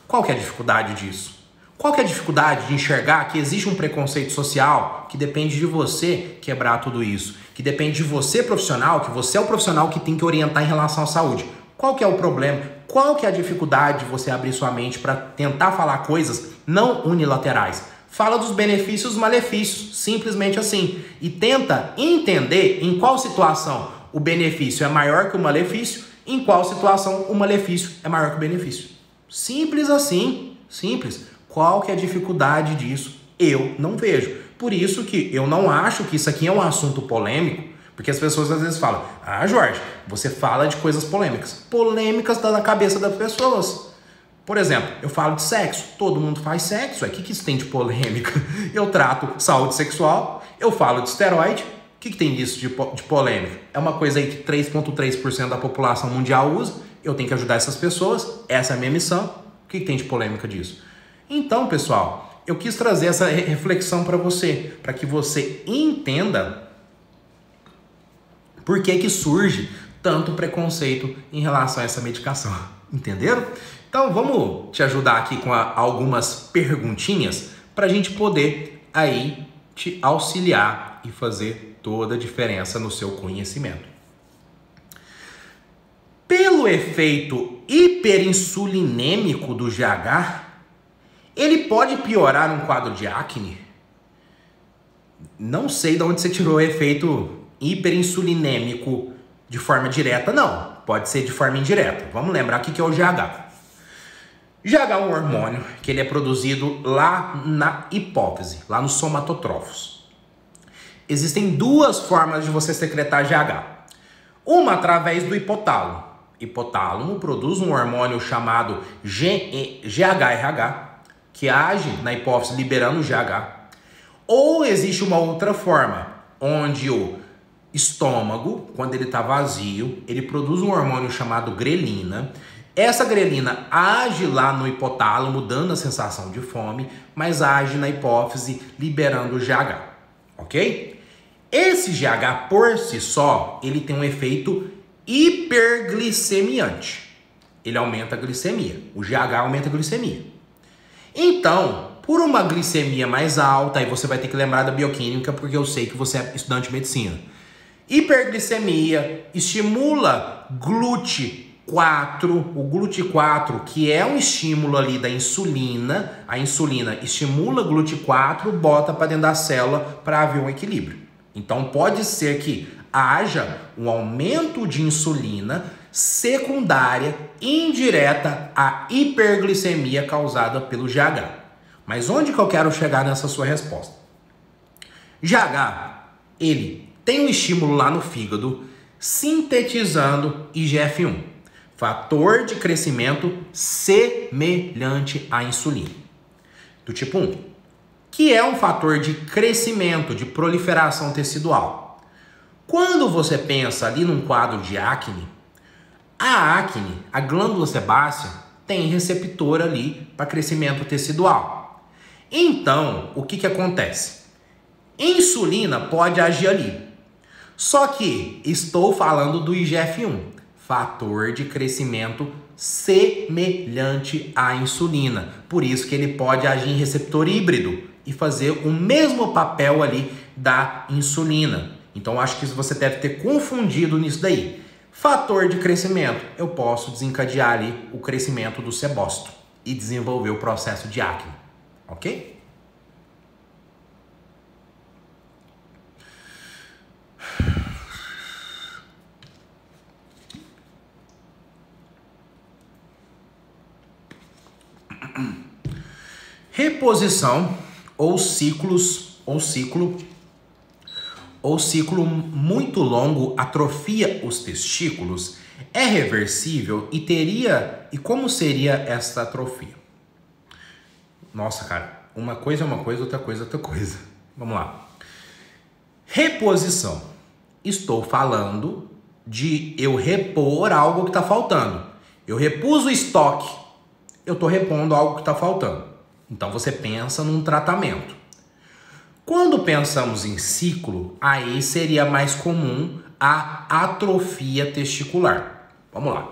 Speaker 1: Qual que é a dificuldade disso? Qual que é a dificuldade de enxergar que existe um preconceito social que depende de você quebrar tudo isso? Que depende de você, profissional, que você é o profissional que tem que orientar em relação à saúde. Qual que é o problema? Qual que é a dificuldade de você abrir sua mente para tentar falar coisas não unilaterais? Fala dos benefícios e dos malefícios, simplesmente assim. E tenta entender em qual situação o benefício é maior que o malefício, em qual situação o malefício é maior que o benefício. Simples assim, simples. Qual que é a dificuldade disso? Eu não vejo. Por isso que eu não acho que isso aqui é um assunto polêmico, porque as pessoas às vezes falam, Jorge, você fala de coisas polêmicas. Polêmicas tá na cabeça das pessoas. Por exemplo, eu falo de sexo, todo mundo faz sexo, o que isso tem de polêmica? Eu trato saúde sexual, eu falo de esteroide, o que tem disso de polêmica? É uma coisa aí que 3,3% da população mundial usa, eu tenho que ajudar essas pessoas, essa é a minha missão, o que tem de polêmica disso? Então, pessoal, eu quis trazer essa reflexão para você, para que você entenda por que surge tanto preconceito em relação a essa medicação, entenderam? Então vamos te ajudar aqui com algumas perguntinhas para a gente poder aí te auxiliar e fazer toda a diferença no seu conhecimento. Pelo efeito hiperinsulinêmico do GH, ele pode piorar um quadro de acne? Não sei de onde você tirou o efeito hiperinsulinêmico de forma direta, não. Pode ser de forma indireta. Vamos lembrar o que é o GH. GH é um hormônio que ele é produzido lá na hipófise, lá nos somatotrófos. Existem duas formas de você secretar GH. Uma através do hipotálamo. Hipotálamo produz um hormônio chamado GHRH, que age na hipófise liberando o GH. Ou existe uma outra forma, onde o estômago, quando ele está vazio, ele produz um hormônio chamado grelina, Essa grelina age lá no hipotálamo, dando a sensação de fome, mas age na hipófise, liberando o GH, ok? Esse GH, por si só, ele tem um efeito hiperglicemiante. Ele aumenta a glicemia. O GH aumenta a glicemia. Então, por uma glicemia mais alta, aí você vai ter que lembrar da bioquímica, porque eu sei que você é estudante de medicina. Hiperglicemia estimula GLUT4, o GLUT4, que é um estímulo ali da insulina. A insulina estimula GLUT4, bota para dentro da célula para haver um equilíbrio. Então pode ser que haja um aumento de insulina secundária, indireta à hiperglicemia causada pelo GH. Mas onde que eu quero chegar nessa sua resposta? GH, ele tem um estímulo lá no fígado, sintetizando IGF-1, fator de crescimento semelhante à insulina, do tipo 1, que é um fator de crescimento, de proliferação tecidual. Quando você pensa ali num quadro de acne, a acne, a glândula sebácea, tem receptor ali para crescimento tecidual. Então, o que acontece? Insulina pode agir ali. Só que estou falando do IGF-1, fator de crescimento semelhante à insulina. Por isso que ele pode agir em receptor híbrido e fazer o mesmo papel ali da insulina. Então, acho que você deve ter confundido nisso daí. Fator de crescimento, eu posso desencadear ali o crescimento do sebócito e desenvolver o processo de acne, ok? Reposição ou ciclo muito longo atrofia os testículos é reversível e como seria essa atrofia? Nossa, cara, uma coisa é uma coisa, outra coisa é outra coisa. Vamos lá. Reposição. Estou falando de eu repor algo que está faltando. Eu repus o estoque, eu estou repondo algo que está faltando. Então você pensa num tratamento. Quando pensamos em ciclo, aí seria mais comum a atrofia testicular. Vamos lá.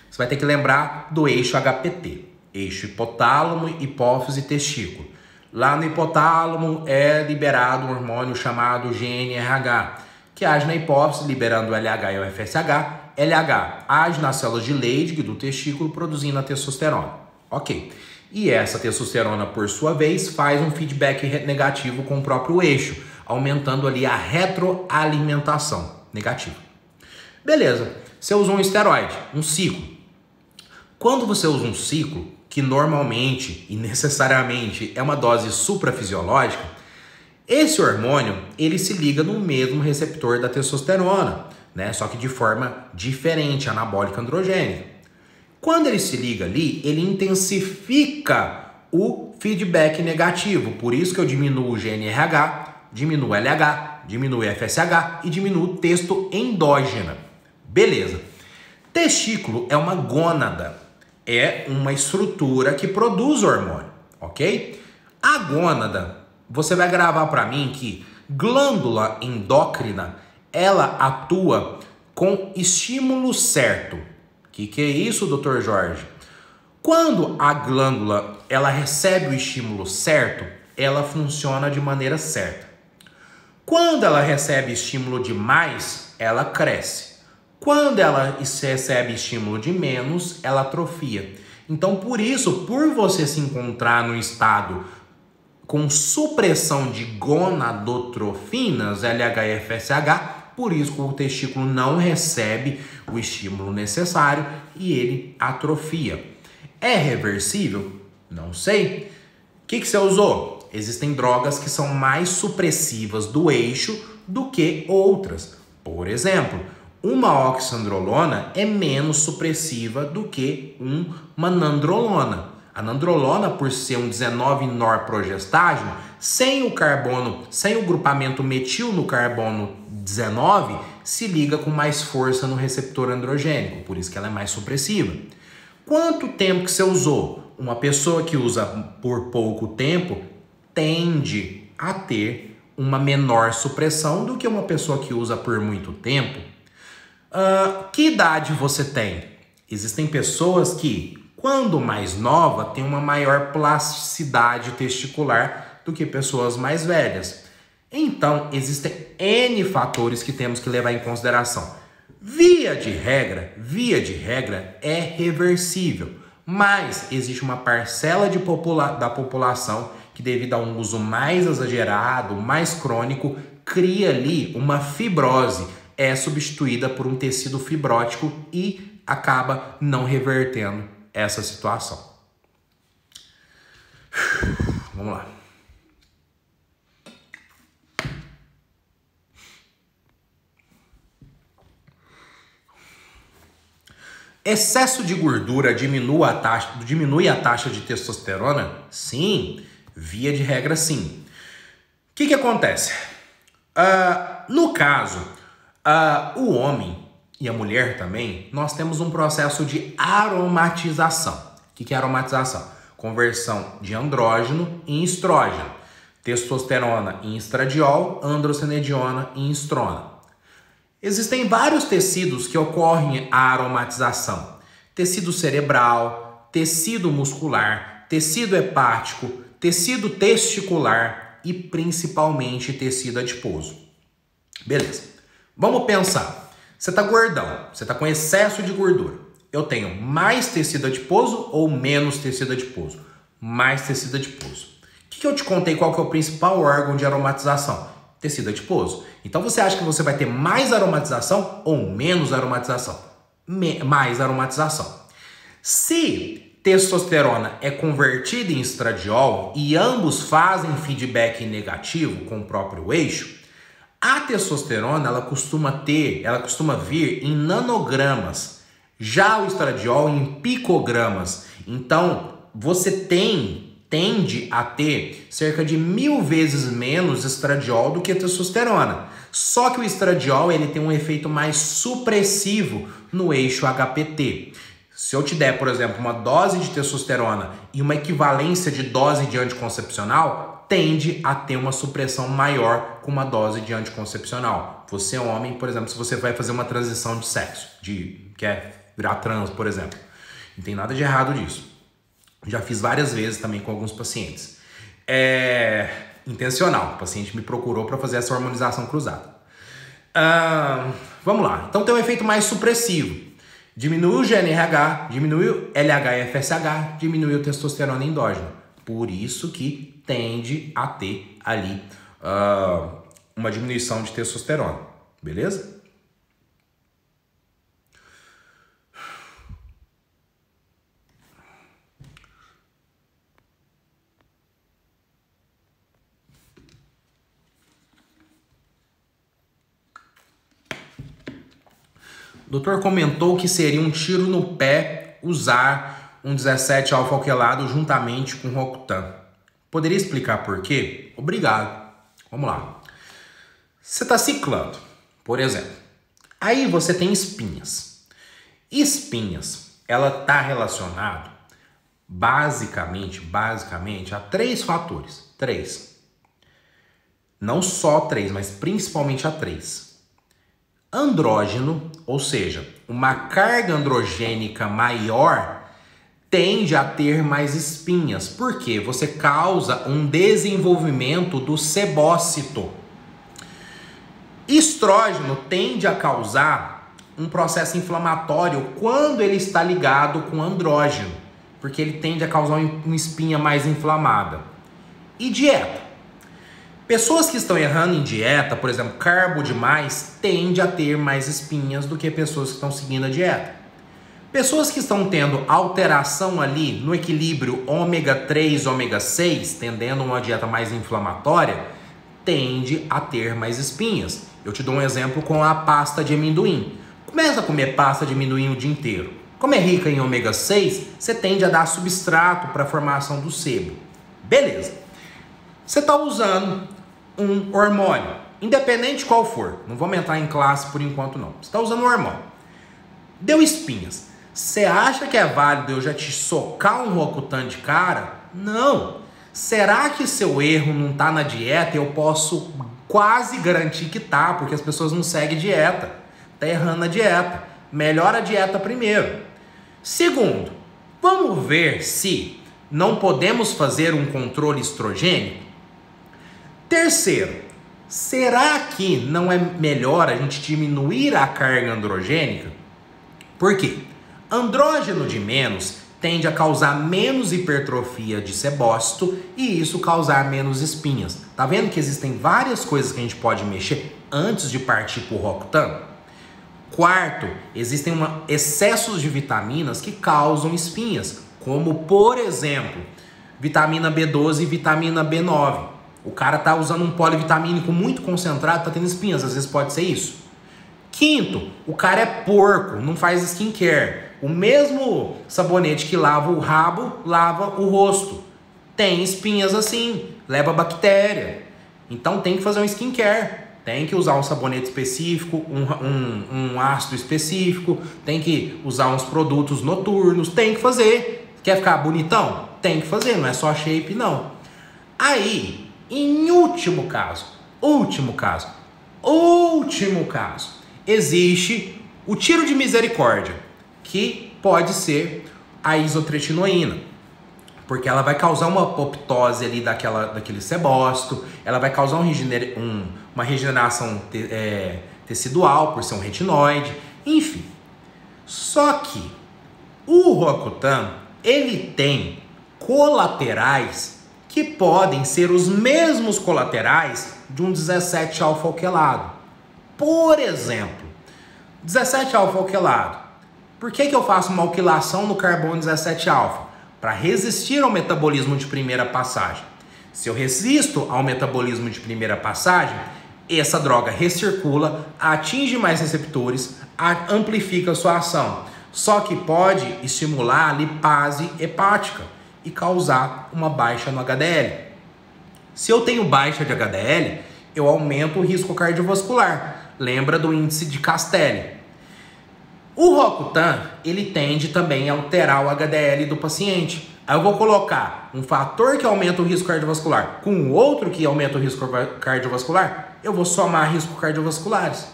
Speaker 1: Você vai ter que lembrar do eixo HPT. Eixo hipotálamo, hipófise e testículo. Lá no hipotálamo é liberado um hormônio chamado GnRH, que age na hipófise, liberando o LH e o FSH. LH age nas células de Leydig do testículo, produzindo a testosterona. Ok. E essa testosterona, por sua vez, faz um feedback negativo com o próprio eixo, aumentando ali a retroalimentação negativa. Beleza, você usou um esteroide, um ciclo. Quando você usa um ciclo, que normalmente e necessariamente é uma dose suprafisiológica, esse hormônio ele se liga no mesmo receptor da testosterona, né? Só que de forma diferente, anabólica androgênica. Quando ele se liga ali, ele intensifica o feedback negativo. Por isso que eu diminuo o GnRH, diminuo o LH, diminuo o FSH e diminuo o testo endógena. Beleza. Testículo é uma gônada. É uma estrutura que produz hormônio, ok? A gônada, você vai gravar para mim que glândula endócrina, ela atua com estímulo certo. Que é isso, Dr. Jorge? Quando a glândula ela recebe o estímulo certo, ela funciona de maneira certa. Quando ela recebe estímulo demais, ela cresce. Quando ela recebe estímulo de menos, ela atrofia. Então, por isso, por você se encontrar no estado com supressão de gonadotrofinas, LH e FSH, por isso que o testículo não recebe o estímulo necessário e ele atrofia. É reversível? Não sei. O que você usou? Existem drogas que são mais supressivas do eixo do que outras. Por exemplo, uma oxandrolona é menos supressiva do que uma nandrolona. A nandrolona, por ser um 19-norprogestágeno, sem o grupamento metil no carbono 19, se liga com mais força no receptor androgênico, por isso que ela é mais supressiva. Quanto tempo que você usou? Uma pessoa que usa por pouco tempo tende a ter uma menor supressão do que uma pessoa que usa por muito tempo. Que idade você tem? Existem pessoas que, quando mais nova, têm uma maior plasticidade testicular do que pessoas mais velhas. Então, existem N fatores que temos que levar em consideração. Via de regra é reversível, mas existe uma parcela da população que, devido a um uso mais exagerado, mais crônico, cria ali uma fibrose, é substituída por um tecido fibrótico e acaba não revertendo essa situação. Vamos lá. Excesso de gordura diminui a taxa de testosterona? Sim, via de regra sim. O que acontece? No caso, o homem e a mulher também, nós temos um processo de aromatização. O que é aromatização? Conversão de andrógeno em estrógeno. Testosterona em estradiol, androstenediona em estrona. Existem vários tecidos que ocorrem a aromatização. Tecido cerebral, tecido muscular, tecido hepático, tecido testicular e principalmente tecido adiposo. Beleza. Vamos pensar. Você está gordão, você está com excesso de gordura. Eu tenho mais tecido adiposo ou menos tecido adiposo? Mais tecido adiposo. O que eu te contei qual que é o principal órgão de aromatização? Tecido adiposo. Então você acha que você vai ter mais aromatização ou menos aromatização? Mais aromatização. Se testosterona é convertida em estradiol e ambos fazem feedback negativo com o próprio eixo, a testosterona ela costuma vir em nanogramas, já o estradiol em picogramas. Então você tende a ter cerca de 1000 vezes menos estradiol do que a testosterona. Só que o estradiol ele tem um efeito mais supressivo no eixo HPT. Se eu te der, por exemplo, uma dose de testosterona e uma equivalência de dose de anticoncepcional, tende a ter uma supressão maior com uma dose de anticoncepcional. Você é homem, por exemplo, se você vai fazer uma transição de sexo, quer virar trans, por exemplo. Não tem nada de errado disso. Já fiz várias vezes também com alguns pacientes. É intencional. O paciente me procurou para fazer essa hormonização cruzada. Vamos lá. Então tem um efeito mais supressivo. Diminui o GNRH, diminui o LH e FSH, diminui o testosterona endógeno. Por isso que tende a ter ali uma diminuição de testosterona. Beleza? O doutor comentou que seria um tiro no pé usar um 17 alfa-alquilado juntamente com Rocutan. Poderia explicar por quê? Obrigado. Vamos lá. Você está ciclando, por exemplo. Aí você tem espinhas. Espinhas, ela está relacionada basicamente a 3 fatores. 3. Não só 3, mas principalmente a 3. Andrógeno, ou seja, uma carga androgênica maior tende a ter mais espinhas, porque você causa um desenvolvimento do sebócito. Estrógeno tende a causar um processo inflamatório quando ele está ligado com andrógeno, porque ele tende a causar uma espinha mais inflamada. E dieta? Pessoas que estão errando em dieta, por exemplo, carbo demais, tende a ter mais espinhas do que pessoas que estão seguindo a dieta. Pessoas que estão tendo alteração ali no equilíbrio ômega 3, ômega 6, tendendo a uma dieta mais inflamatória, tende a ter mais espinhas. Eu te dou um exemplo com a pasta de amendoim. Começa a comer pasta de amendoim o dia inteiro. Como é rica em ômega 6, você tende a dar substrato para a formação do sebo. Beleza. Você está usando um hormônio, independente qual for. Não vamos entrar em classe por enquanto não. Você está usando um hormônio. Deu espinhas. Você acha que é válido eu já te socar um Roacutan de cara? Não. Será que seu erro não tá na dieta? Eu posso quase garantir que tá, porque as pessoas não seguem dieta. Tá errando a dieta. Melhora a dieta primeiro. Segundo, vamos ver se não podemos fazer um controle estrogênico? Terceiro, será que não é melhor a gente diminuir a carga androgênica? Por quê? Andrógeno de menos tende a causar menos hipertrofia de sebócito e isso causar menos espinhas. Tá vendo que existem várias coisas que a gente pode mexer antes de partir para o Roacutan? Quarto, existem excessos de vitaminas que causam espinhas, como por exemplo, vitamina B12 e vitamina B9. O cara tá usando um polivitamínico muito concentrado, tá tendo espinhas, às vezes pode ser isso. Quinto, o cara é porco, não faz skincare. O mesmo sabonete que lava o rabo, lava o rosto. Tem espinhas assim, leva bactéria. Então tem que fazer um skincare. Tem que usar um sabonete específico, um ácido específico, tem que usar uns produtos noturnos, tem que fazer. Quer ficar bonitão? Tem que fazer, não é só shape não. Aí, em último caso, existe o tiro de misericórdia, que pode ser a isotretinoína, porque ela vai causar uma apoptose ali daquele sebócito, ela vai causar uma regeneração tecidual por ser um retinoide, enfim. Só que o Roacutan, ele tem colaterais que podem ser os mesmos colaterais de um 17-alfa-alquelado. Por exemplo, 17-alfa-alquelado. Por que eu faço uma alquilação no carbono 17-alfa? Para resistir ao metabolismo de primeira passagem. Se eu resisto ao metabolismo de primeira passagem, essa droga recircula, atinge mais receptores, amplifica a sua ação. Só que pode estimular a lipase hepática e causar uma baixa no HDL. Se eu tenho baixa de HDL, eu aumento o risco cardiovascular. Lembra do índice de Castelli. O Roacutan, ele tende também a alterar o HDL do paciente. Aí eu vou colocar um fator que aumenta o risco cardiovascular com outro que aumenta o risco cardiovascular, eu vou somar riscos cardiovasculares.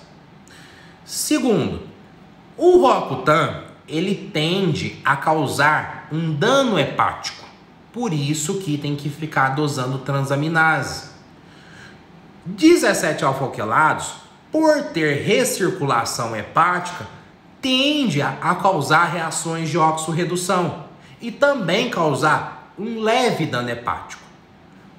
Speaker 1: Segundo, o Roacutan, ele tende a causar um dano hepático. Por isso que tem que ficar dosando transaminase. 17-alfa-alquelados, por ter recirculação hepática, tende a causar reações de oxorredução e também causar um leve dano hepático.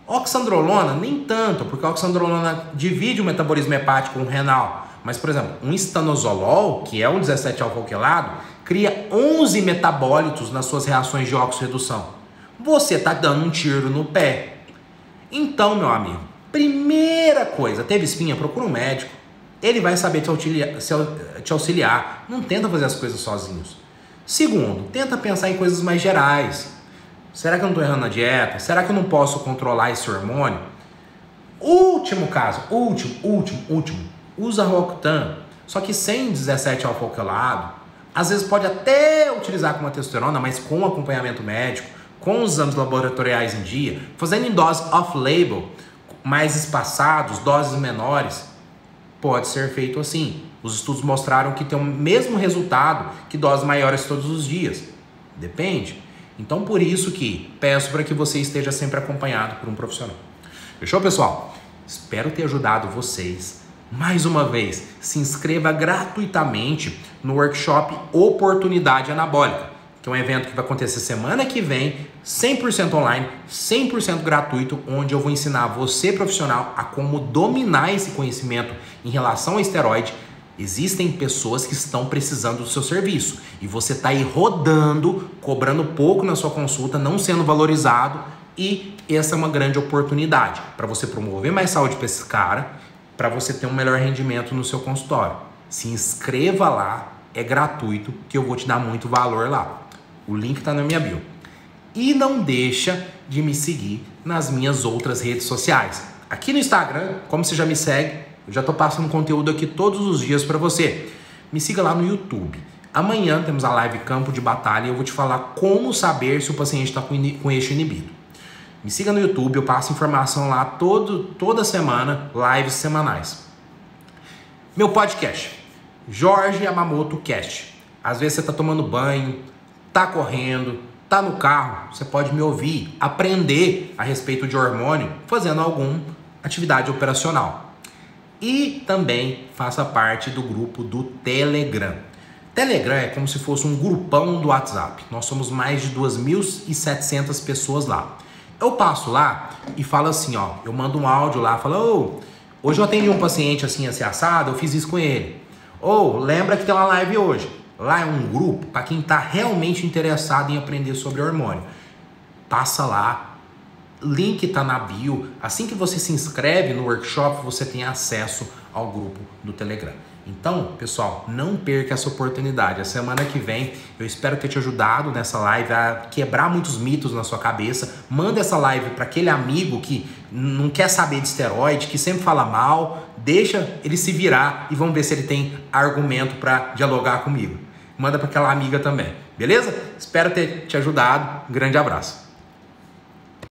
Speaker 1: Oxandrolona, nem tanto, porque a oxandrolona divide o metabolismo hepático com o renal. Mas, por exemplo, um estanozolol, que é um 17-alfa-alquelado, cria 11 metabólitos nas suas reações de oxorredução. Você está dando um tiro no pé. Então, meu amigo, primeira coisa, teve espinha? Procura um médico. Ele vai saber te auxiliar. Não tenta fazer as coisas sozinhos. Segundo, tenta pensar em coisas mais gerais. Será que eu não estou errando na dieta? Será que eu não posso controlar esse hormônio? Último caso, último. Usa Roacutan, só que sem 17-alfa-alquelado. Às vezes pode até utilizar com uma testosterona, mas com acompanhamento médico, com os exames laboratoriais em dia, fazendo em doses off-label, mais espaçados, doses menores. Pode ser feito assim. Os estudos mostraram que tem o mesmo resultado que doses maiores todos os dias. Depende. Então, por isso que peço para que você esteja sempre acompanhado por um profissional. Fechou, pessoal? Espero ter ajudado vocês. Mais uma vez, se inscreva gratuitamente no workshop Oportunidade Anabólica, que é um evento que vai acontecer semana que vem, 100% online, 100% gratuito, onde eu vou ensinar você, profissional, a como dominar esse conhecimento em relação ao esteroide. Existem pessoas que estão precisando do seu serviço e você está aí rodando, cobrando pouco na sua consulta, não sendo valorizado, e essa é uma grande oportunidade para você promover mais saúde para esse cara, para você ter um melhor rendimento no seu consultório. Se inscreva lá, é gratuito, que eu vou te dar muito valor lá. O link está na minha bio. E não deixa de me seguir nas minhas outras redes sociais. Aqui no Instagram, como você já me segue, eu já estou passando conteúdo aqui todos os dias para você. Me siga lá no YouTube. Amanhã temos a live Campo de Batalha e eu vou te falar como saber se o paciente está com eixo inibido. Me siga no YouTube, eu passo informação lá toda semana, lives semanais. Meu podcast, Jorge Yamamoto Cast. Às vezes você está tomando banho, está correndo, está no carro, você pode me ouvir, aprender a respeito de hormônio, fazendo alguma atividade operacional. E também faça parte do grupo do Telegram. Telegram é como se fosse um grupão do WhatsApp. Nós somos mais de 2.700 pessoas lá. Eu passo lá e falo assim, ó, eu mando um áudio lá, falo, hoje eu atendi um paciente assim assado, eu fiz isso com ele. Lembra que tem uma live hoje. Lá é um grupo para quem está realmente interessado em aprender sobre hormônio. Passa lá, link está na bio. Assim que você se inscreve no workshop, você tem acesso ao grupo do Telegram. Então, pessoal, não perca essa oportunidade. A semana que vem eu espero ter te ajudado nessa live a quebrar muitos mitos na sua cabeça. Manda essa live para aquele amigo que não quer saber de esteroide, que sempre fala mal. Deixa ele se virar e vamos ver se ele tem argumento para dialogar comigo. Manda para aquela amiga também, beleza? Espero ter te ajudado. Um grande abraço.